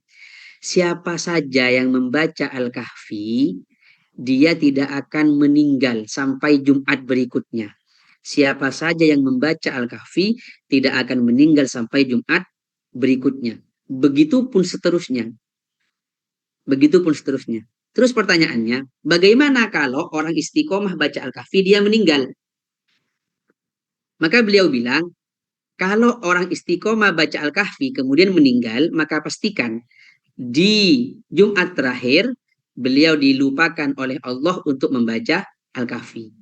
Speaker 1: siapa saja yang membaca Al-Kahfi, dia tidak akan meninggal sampai Jumat berikutnya. Siapa saja yang membaca Al-Kahfi tidak akan meninggal sampai Jumat berikutnya. Begitupun seterusnya. Begitupun seterusnya. Terus pertanyaannya, bagaimana kalau orang istiqomah baca Al-Kahfi dia meninggal? Maka beliau bilang, kalau orang istiqomah baca Al-Kahfi kemudian meninggal, maka pastikan di Jumat terakhir beliau dilupakan oleh Allah untuk membaca Al-Kahfi.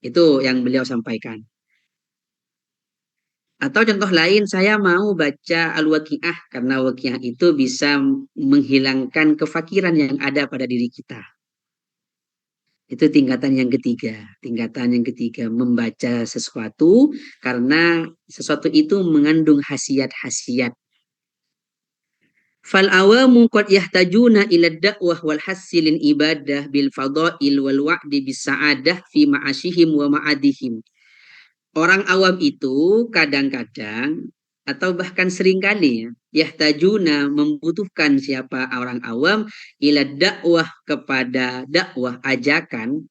Speaker 1: Itu yang beliau sampaikan. Atau contoh lain, saya mau baca Al-Waqiah karena Waqiah itu bisa menghilangkan kefakiran yang ada pada diri kita. Itu tingkatan yang ketiga. Tingkatan yang ketiga, membaca sesuatu karena sesuatu itu mengandung khasiat-khasiat. Fal awamu qad yahtajuna ila dakwah wal hasilin ibadah bil fadail wal wa'di bis sa'adah fi ma'ashihim wa ma'adihim. Orang awam itu kadang-kadang atau bahkan seringkali yahtajuna, membutuhkan siapa orang awam, ila dakwah, kepada dakwah, ajakan,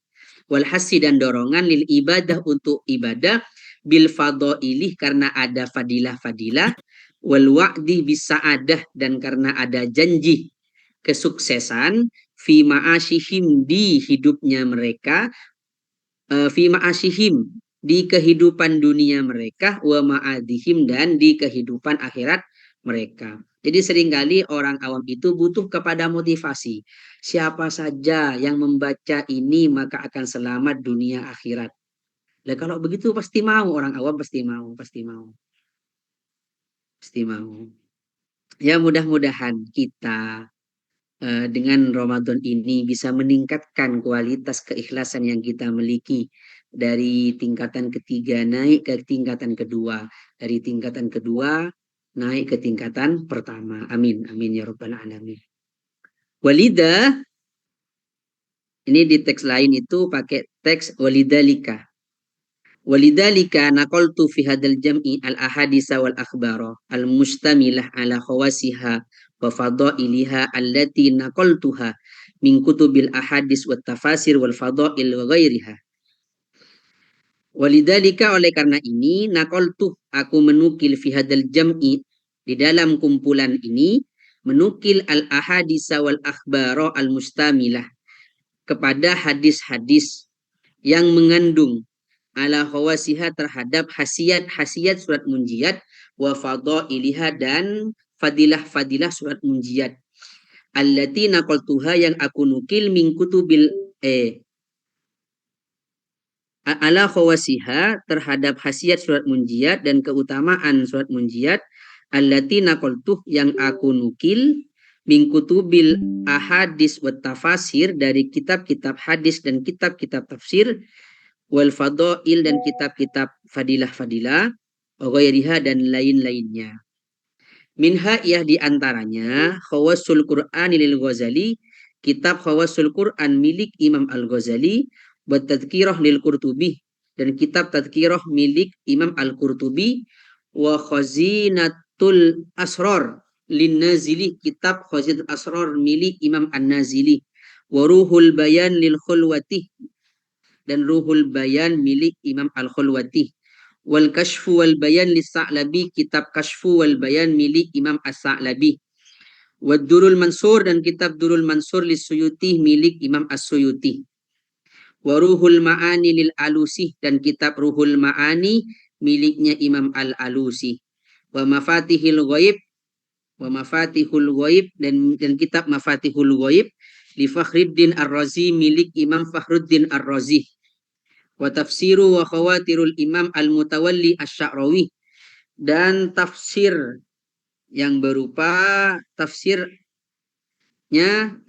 Speaker 1: wal hasi, dan dorongan, lil ibadah, untuk ibadah, bil fadailih, karena ada fadilah-fadilah, wal wa'di bis sa'adah, dan karena ada janji kesuksesan, fi ma'asyihim, di hidupnya mereka, fi ma'asyihim, di kehidupan dunia mereka, wa ma'adihim, dan di kehidupan akhirat mereka. Jadi seringkali orang awam itu butuh kepada motivasi. Siapa saja yang membaca ini maka akan selamat dunia akhirat. Nah, kalau begitu pasti mau, orang awam pasti mau, pasti mau. Pasti mau. Ya, mudah-mudahan kita dengan Ramadan ini bisa meningkatkan kualitas keikhlasan yang kita miliki dari tingkatan ketiga naik ke tingkatan kedua, dari tingkatan kedua naik ke tingkatan pertama. Amin, amin ya rabbal alamin. Walida, ini di teks lain itu pakai teks walidalika. Walidalika naqaltu fi hadal jam'i al ahadisa wal akhbara al mustamilah ala khawasiha wa fadailiha allati naqaltuha min kutubil ahadis wat tafasir wal fadail wa ghairiha. Walidalika, oleh karena ini, naqaltu, aku menukil fi hadal jam'i, di dalam kumpulan ini, menukil al ahadisa wal akhbara al mustamilah, kepada hadis-hadis yang mengandung ala khawasiha, terhadap hasiat-hasiat surat munjiat, wa fadailiha, dan fadilah-fadilah surat munjiat, allati naqaltuha, yang aku nukil min kutubil ala khawasiha, terhadap hasiat surat munjiat dan keutamaan surat munjiat, allati naqaltuh, yang aku nukil, min kutubil ahadis wa tafasir, dari kitab-kitab hadis dan kitab-kitab tafsir, wal fadail, dan kitab-kitab fadilah-fadilah, ghairiha, dan lain-lainnya. Minha, iyah diantaranya, khawasul Qur'an lil Ghazali, kitab khawasul Qur'an milik Imam Al-Ghazali, buat tadkirah lil Qurtubi, dan kitab tadkirah milik Imam Al-Qurtubi, wa khazinatul asrar lin Nazili, kitab khazinatul asrar milik Imam An-Nazili, wa ruhul bayan lil Khulwati, dan ruhul bayan milik Imam Al-Khulwati, wal kashfu wal bayan lis Sa'labi, kitab kashfu wal bayan milik Imam As-Sa'labi, wad durul mansur, dan kitab durul mansur lis Suyuti milik Imam As-Suyuti, wa ruhul ma'ani lil Alusi, dan kitab ruhul ma'ani miliknya Imam Al-Alusi, wa mafatihil ghaib, wa mafatihul ghaib, dan kitab mafatihul ghaib li Fakhruddin Ar-Razi milik Imam Fakhruddin Ar-Razi, wa tafsiru wa khawatirul Imam Al-Mutawalli Asy-Sya'rawi, dan tafsir yang berupa tafsirnya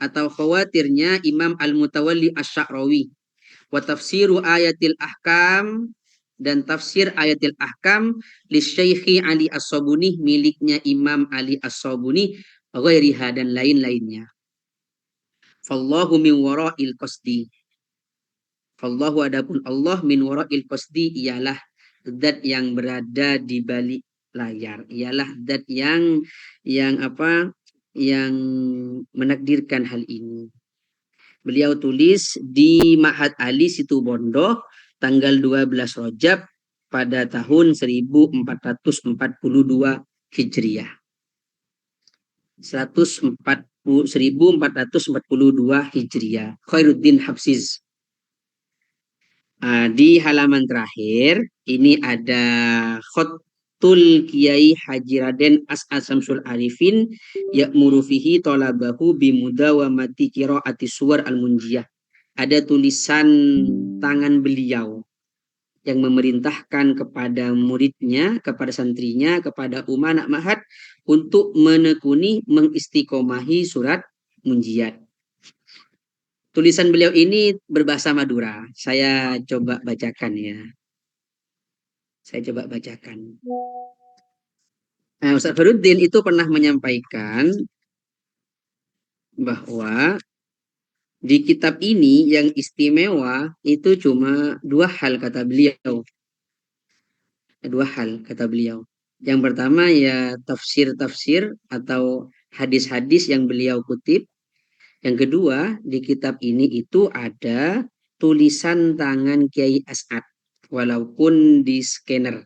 Speaker 1: atau khawatirnya Imam Al-Mutawalli Asy-Sya'rawi, wa tafsiru ayatil ahkam, dan tafsir ayatil ahkam li Syekhi Ali As-Sabuni miliknya Imam Ali As-Sabuni, ghairiha, dan lain-lainnya. Fallahu min wara'il qasdi, Fallahu, adapun Allah, min wara'il qasdi, ialah zat yang berada di balik layar, ialah zat yang apa, yang menakdirkan hal ini. Beliau tulis di Ma'had Ali Situbondo tanggal 12 Rajab pada tahun 1442 Hijriah. 1442 Hijriah. Khairuddin Habsiz. Di halaman terakhir ini ada khotul Kiai Haji Raden As'ad Samsul Arifin ya'muru fihi talabahu bimudawamati qiraati suwar al-munjiyah. Ada tulisan tangan beliau yang memerintahkan kepada muridnya, kepada santrinya, kepada Umanak Mahad untuk menekuni, mengistiqomahi surat munjiyat. Tulisan beliau ini berbahasa Madura. Saya coba bacakan ya. Saya coba bacakan. Nah, Ustaz Faruddin itu pernah menyampaikan bahwa di kitab ini yang istimewa itu cuma dua hal, kata beliau. Dua hal, kata beliau. Yang pertama ya tafsir-tafsir atau hadis-hadis yang beliau kutip. Yang kedua, di kitab ini itu ada tulisan tangan Kiai As'ad, walaupun di scanner.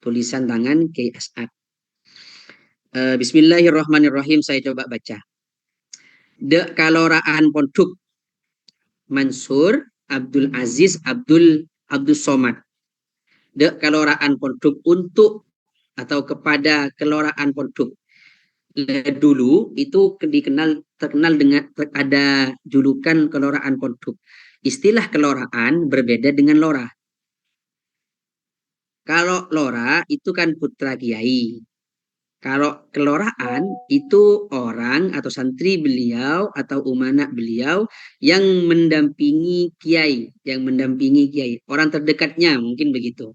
Speaker 1: Tulisan tangan Kiai As'ad. Bismillahirrahmanirrahim, saya coba baca. De kaloraan ponduk Mansur Abdul Aziz Abdul Somad. De kaloraan ponduk untuk atau kepada keloraan ponduk. Dulu itu terkenal dengan ada julukan keloraan pondok. Istilah keloraan berbeda dengan lora. Kalau lora itu kan putra kiai. Kalau keloraan itu orang atau santri beliau atau umana beliau yang mendampingi kiai, orang terdekatnya mungkin begitu.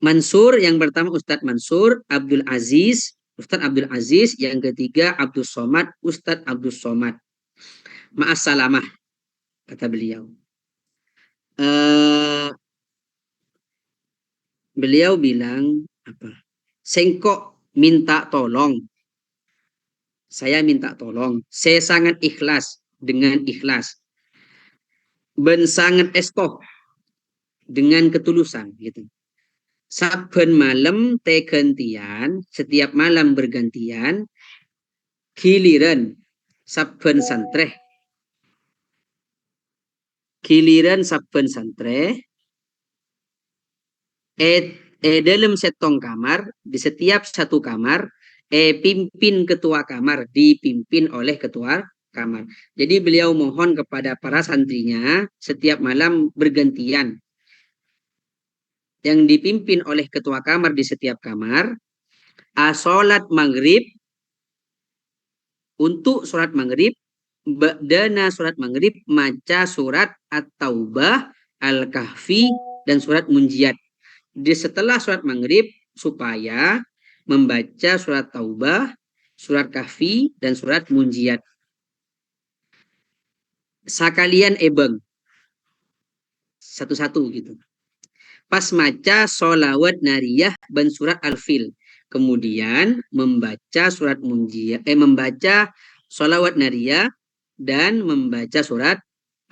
Speaker 1: Mansur yang pertama Ustadz Mansur, Ustadz Abdul Aziz, yang ketiga Abdul Somad, Ustadz Abdul Somad. Ma'assalamah, kata beliau. Beliau bilang apa? Sengkok minta tolong. Saya minta tolong. Saya sangat ikhlas dengan ikhlas. Ben sangat estoh dengan ketulusan gitu. Saben malam teh gantian, setiap malam bergantian, giliran saben santreh, dalam setong kamar, di setiap satu kamar, pimpin ketua kamar, dipimpin oleh ketua kamar. Jadi beliau mohon kepada para santrinya setiap malam bergantian, yang dipimpin oleh ketua kamar di setiap kamar, sholat maghrib, untuk sholat maghrib, dana sholat maghrib, maca surat At-Taubah, Al-Kahfi, dan surat Munjiat. Setelah sholat maghrib, supaya membaca surat Taubah, surat Kahfi, dan surat Munjiat. Sakalian ebeng. Satu-satu gitu. Pas maca sholawat nariyah dan surat Al-Fil. Kemudian membaca surat Munjiat, membaca sholawat nariyah dan membaca surat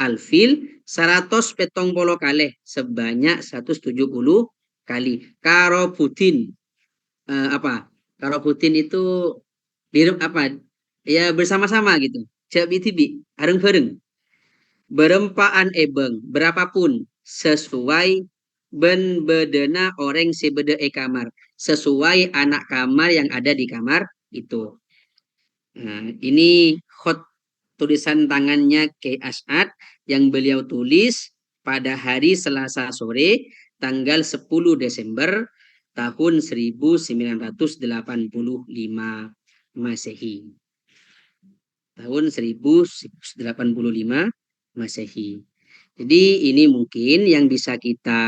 Speaker 1: Al-Fil 170 kali, sebanyak 170 kali. Karo Putin apa? Karo Putin itu apa? Ya bersama-sama gitu. Jabi tibi, bareng-bareng. Berempaan ebeng, berapapun sesuai ben bedena orang sebeda kamar, sesuai anak kamar yang ada di kamar itu. Nah, ini khot tulisan tangannya Kiai As'ad yang beliau tulis pada hari Selasa sore tanggal 10 Desember tahun 1985 Masehi. Tahun 1085 Masehi. Jadi ini mungkin yang bisa kita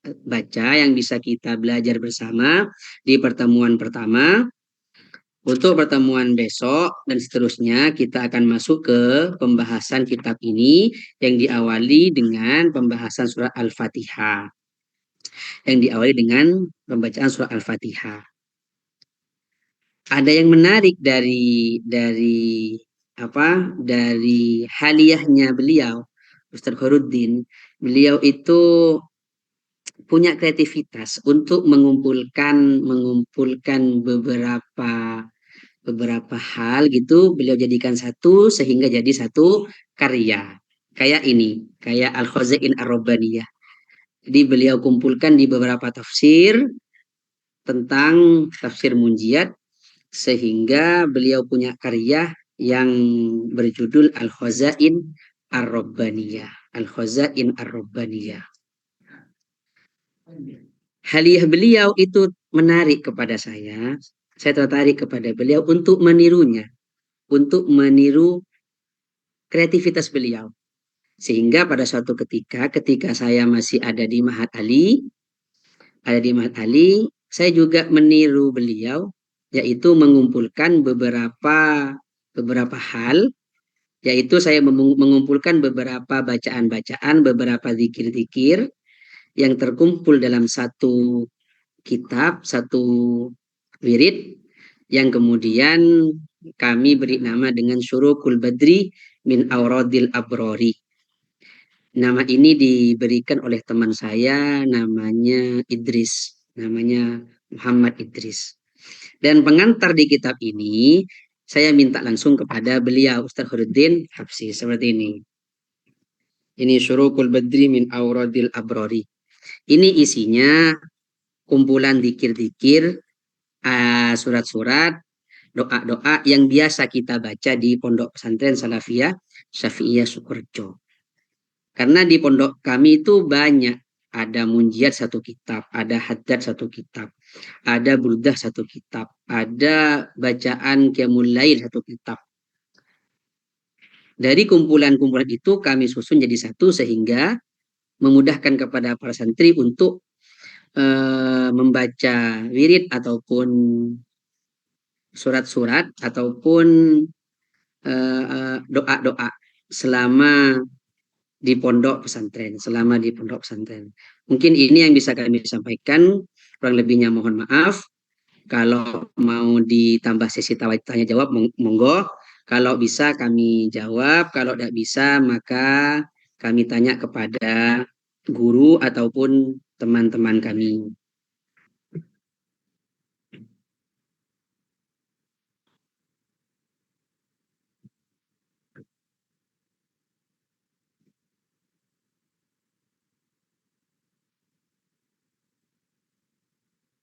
Speaker 1: baca, yang bisa kita belajar bersama di pertemuan pertama. Untuk pertemuan besok dan seterusnya kita akan masuk ke pembahasan kitab ini yang diawali dengan pembahasan surat Al-Fatihah. Yang diawali dengan pembacaan surat Al-Fatihah. Ada yang menarik dari haliyahnya beliau, Ustaz Khairuddin. Beliau itu punya kreativitas untuk mengumpulkan beberapa hal gitu, beliau jadikan satu sehingga jadi satu karya. Kayak ini, kayak Al-Khazain Ar-Rabbaniyah. Jadi beliau kumpulkan di beberapa tafsir tentang tafsir Munjiat sehingga beliau punya karya yang berjudul Al-Khazain Ar-Rabbaniyah. Al-Khazain Ar-Rabbaniyah. Haliyah beliau itu menarik kepada saya tertarik kepada beliau untuk menirunya, untuk meniru kreativitas beliau. Sehingga pada suatu ketika saya masih ada di Mahat Ali, saya juga meniru beliau, yaitu mengumpulkan beberapa hal, yaitu saya mengumpulkan beberapa bacaan-bacaan, beberapa zikir-zikir yang terkumpul dalam satu kitab, satu wirid, yang kemudian kami beri nama dengan Syurukul Badri min Auradil Abrori. Nama ini diberikan oleh teman saya, namanya Idris, namanya Muhammad Idris. Dan pengantar di kitab ini saya minta langsung kepada beliau, Ustaz Khairuddin Habsyi, seperti ini. Ini Syurukul Badri min Auradil Abrori. Ini isinya kumpulan zikir-zikir, surat-surat, doa-doa yang biasa kita baca di Pondok Pesantren Salafiyah Syafi'iyah Sukorejo. Karena di pondok kami itu banyak ada munjiat satu kitab, ada haddad satu kitab, ada burdah satu kitab, ada bacaan qiyamul lail satu kitab. Dari kumpulan-kumpulan itu kami susun jadi satu sehingga memudahkan kepada para santri untuk membaca wirid ataupun surat-surat ataupun doa-doa selama di pondok pesantren, selama di pondok pesantren. Mungkin ini yang bisa kami sampaikan. Kurang lebihnya mohon maaf. Kalau mau ditambah sesi tanya jawab, monggo. Kalau bisa kami jawab, kalau tidak bisa maka kami tanya kepada guru ataupun teman-teman kami.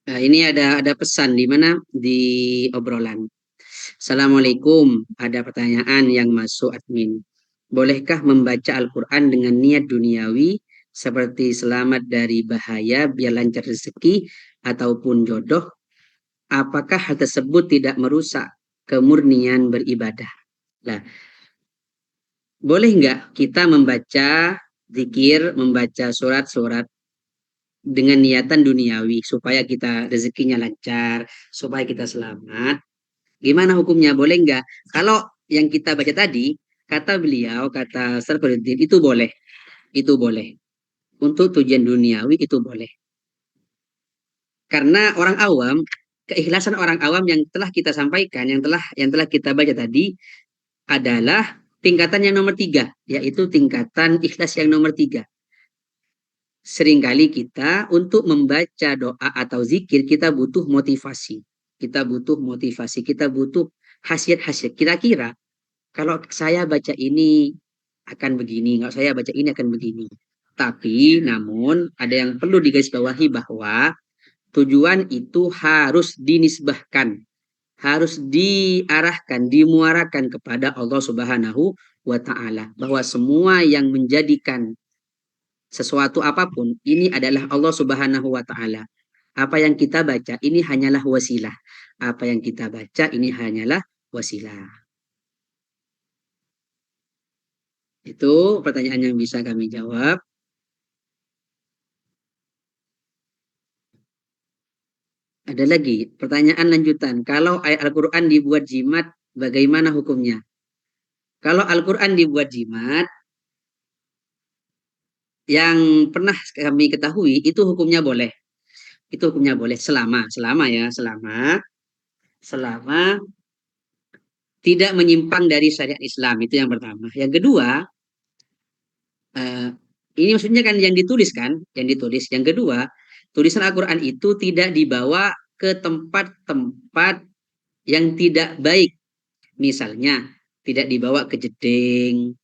Speaker 1: Nah, ini ada pesan di mana di obrolan. Assalamualaikum, ada pertanyaan yang masuk admin. Bolehkah membaca Al-Quran dengan niat duniawi seperti selamat dari bahaya, biar lancar rezeki ataupun jodoh? Apakah hal tersebut tidak merusak kemurnian beribadah? Nah, boleh nggak kita membaca zikir, membaca surat-surat dengan niatan duniawi supaya kita rezekinya lancar, supaya kita selamat? Gimana hukumnya? Boleh nggak? Kalau yang kita baca tadi, kata beliau, kata Sarfudin, itu boleh. Itu boleh. Untuk tujuan duniawi itu boleh. Karena orang awam, keikhlasan orang awam yang telah kita sampaikan, yang telah kita baca tadi adalah tingkatan yang nomor 3, yaitu tingkatan ikhlas yang nomor 3. Seringkali kita untuk membaca doa atau zikir, kita butuh motivasi. Kita butuh motivasi, kita butuh khasiat-khasiat. Kira-kira kalau saya baca ini akan begini, kalau saya baca ini akan begini. Tapi namun ada yang perlu digarisbawahi bahwa tujuan itu harus dinisbahkan, harus diarahkan, dimuarakan kepada Allah Subhanahu wa taala, bahwa semua yang menjadikan sesuatu apapun ini adalah Allah Subhanahu wa taala. Apa yang kita baca ini hanyalah wasilah. Apa yang kita baca ini hanyalah wasilah. Itu pertanyaan yang bisa kami jawab. Ada lagi pertanyaan lanjutan. Kalau ayat Al-Quran dibuat jimat, bagaimana hukumnya? Kalau Al-Quran dibuat jimat, yang pernah kami ketahui itu hukumnya boleh. Itu hukumnya boleh selama tidak menyimpang dari syariat Islam. Itu yang pertama. Yang kedua, eh, ini maksudnya kan yang ditulis kan, yang ditulis. Yang kedua, tulisan Al-Quran itu tidak dibawa ke tempat-tempat yang tidak baik. Misalnya, tidak dibawa ke jeding,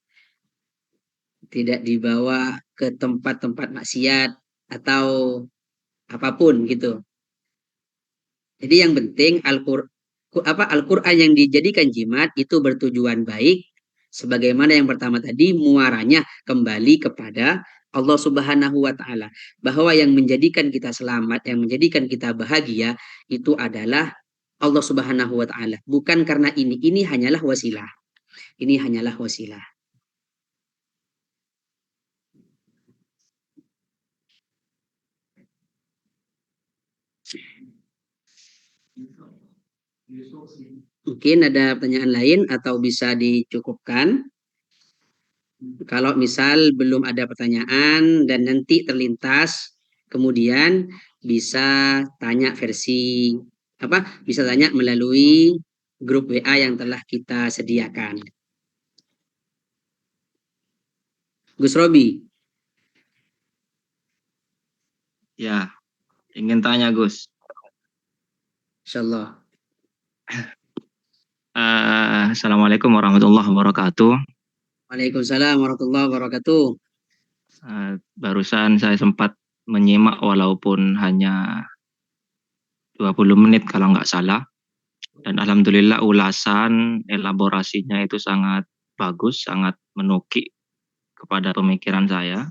Speaker 1: tidak dibawa ke tempat-tempat maksiat atau apapun gitu. Jadi yang penting Al-Qur'an yang dijadikan jimat itu bertujuan baik, sebagaimana yang pertama tadi muaranya kembali kepada Allah Subhanahu wa taala, bahwa yang menjadikan kita selamat, yang menjadikan kita bahagia itu adalah Allah Subhanahu wa taala, bukan karena ini hanyalah wasilah. Ini hanyalah wasilah. Mungkin ada pertanyaan lain atau bisa dicukupkan. Kalau misal belum ada pertanyaan dan nanti terlintas, kemudian bisa tanya versi apa? Bisa tanya melalui grup WA yang telah kita sediakan. Gus Robi,
Speaker 2: Ya, ingin tanya Gus.
Speaker 1: insyaallah.
Speaker 2: Assalamualaikum warahmatullahi wabarakatuh.
Speaker 1: Waalaikumsalam warahmatullahi wabarakatuh.
Speaker 2: Barusan saya sempat menyimak walaupun hanya 20 menit kalau nggak salah. Dan alhamdulillah ulasan elaborasinya itu sangat bagus, sangat menukik kepada pemikiran saya.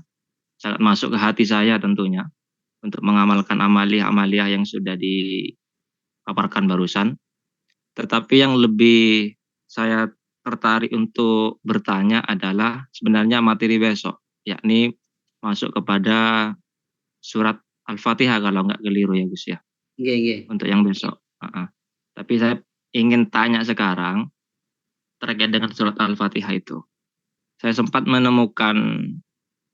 Speaker 2: sangat masuk ke hati saya tentunya untuk mengamalkan amaliah-amaliah yang sudah dipaparkan barusan. Tetapi yang lebih saya tertarik untuk bertanya adalah sebenarnya materi besok, yakni masuk kepada surat Al-Fatihah kalau nggak keliru ya Gus ya,
Speaker 1: Nggih, nggih.
Speaker 2: untuk yang besok. Tapi saya ingin tanya sekarang terkait dengan surat Al-Fatihah itu. Saya sempat menemukan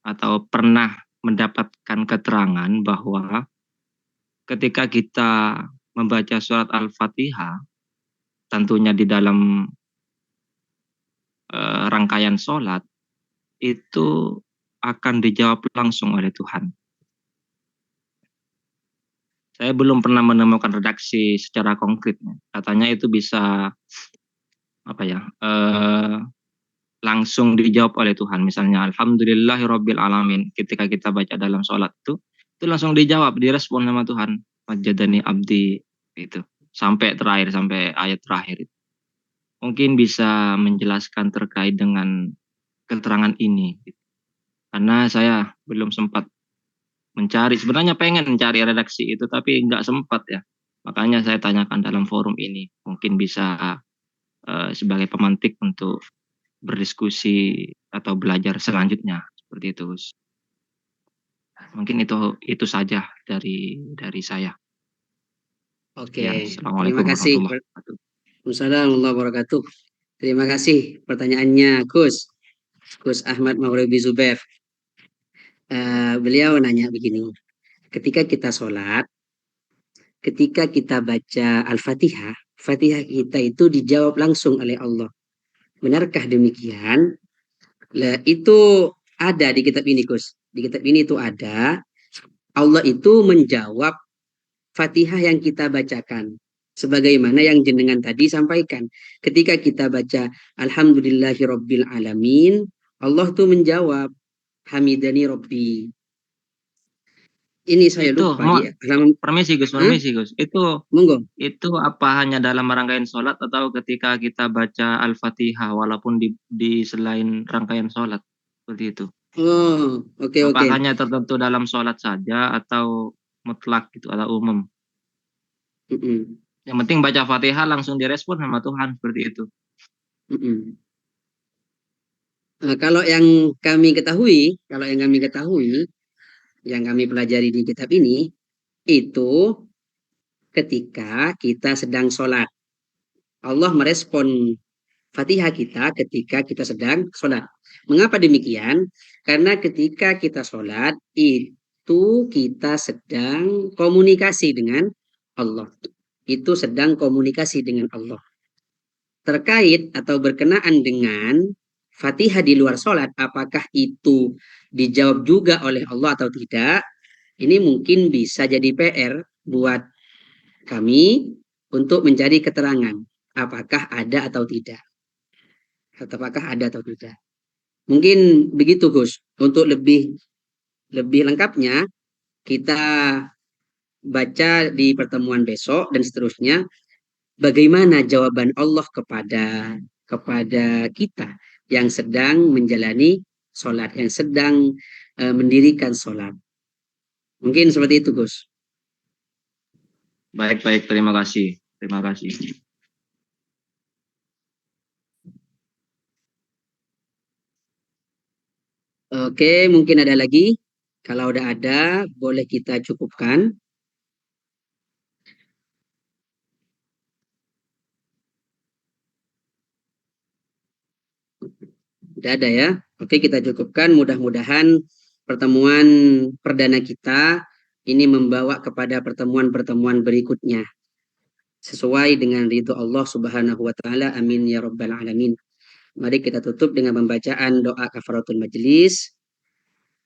Speaker 2: atau pernah mendapatkan keterangan bahwa ketika kita membaca surat Al-Fatihah, tentunya di dalam rangkaian sholat, itu akan dijawab langsung oleh Tuhan. Saya belum pernah menemukan redaksi secara konkret. Katanya itu bisa apa ya, langsung dijawab oleh Tuhan. Misalnya Alhamdulillahirabbil alamin. Ketika kita baca dalam sholat itu langsung dijawab, direspon sama Tuhan. Wajadani abdi itu sampai terakhir, sampai ayat terakhir. Mungkin bisa menjelaskan terkait dengan keterangan ini. Karena saya belum sempat mencari, sebenarnya pengen mencari redaksi itu tapi nggak sempat ya, makanya saya tanyakan dalam forum ini, mungkin bisa sebagai pemantik untuk berdiskusi atau belajar selanjutnya seperti itu Gus. Mungkin itu saja dari saya
Speaker 1: Oke,
Speaker 2: sekian.
Speaker 1: terima
Speaker 2: Assalamualaikum
Speaker 1: kasih.
Speaker 2: warahmatullahi wabarakatuh.
Speaker 1: Waalaikumsalam warahmatullahi wabarakatuh. Terima kasih pertanyaannya, Gus Ahmad Maghribi Zubair. Beliau nanya begini, ketika kita sholat, ketika kita baca Al-Fatihah, Fatihah kita itu dijawab langsung oleh Allah. Benarkah demikian? Lah, itu ada di kitab ini, Gus. Di kitab ini itu ada, Allah itu menjawab Fatihah yang kita bacakan. Sebagaimana yang jenengan tadi sampaikan. Ketika kita baca Alhamdulillahirabbil alamin, Allah tuh menjawab Hamidani Rabbi. Ini saya
Speaker 2: Itu
Speaker 1: lupa
Speaker 2: mau
Speaker 1: di halaman. Hah?
Speaker 2: permisi Gus,
Speaker 1: Monggo.
Speaker 2: itu apa hanya dalam rangkaian sholat atau ketika kita baca Al-Fatihah walaupun di selain rangkaian sholat seperti itu?
Speaker 1: Oh, oke,
Speaker 2: Apa
Speaker 1: oke.
Speaker 2: hanya tertentu dalam sholat saja atau mutlak gitu atau umum?
Speaker 1: Mm-mm,
Speaker 2: Yang penting baca Fatihah langsung direspon sama Tuhan seperti itu.
Speaker 1: mm-mm. Kalau yang kami ketahui, yang kami pelajari di kitab ini, itu ketika kita sedang sholat. Allah merespon Fatihah kita ketika kita sedang sholat. Mengapa demikian? Karena ketika kita sholat, itu kita sedang komunikasi dengan Allah. Itu sedang komunikasi dengan Allah. Terkait atau berkenaan dengan Fatihah di luar sholat, apakah itu dijawab juga oleh Allah atau tidak? Ini mungkin bisa jadi PR buat kami untuk mencari keterangan. Apakah ada atau tidak? Apakah ada atau tidak? Mungkin begitu Gus. Untuk lebih lebih lengkapnya kita baca di pertemuan besok dan seterusnya bagaimana jawaban Allah kepada kita yang sedang menjalani sholat, yang sedang mendirikan sholat. Mungkin seperti itu, Gus.
Speaker 2: Baik-baik, terima kasih. Terima kasih.
Speaker 1: Oke, mungkin ada lagi. Kalau udah ada, boleh kita cukupkan. Udah ada ya. Oke, kita cukupkan. Mudah-mudahan pertemuan perdana kita ini membawa kepada pertemuan-pertemuan berikutnya. Sesuai dengan ridho Allah Subhanahu wa taala. Amin ya rabbal alamin. Mari kita tutup dengan pembacaan doa kafaratul majlis.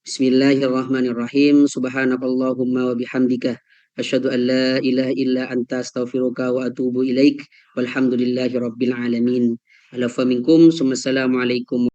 Speaker 1: Bismillahirrahmanirrahim. Subhanakallahumma wa bihamdika asyhadu an la ilaha illa anta astaghfiruka wa atubu ilaik. Walhamdulillahi rabbil alamin. Alafa minkum. Assalamualaikum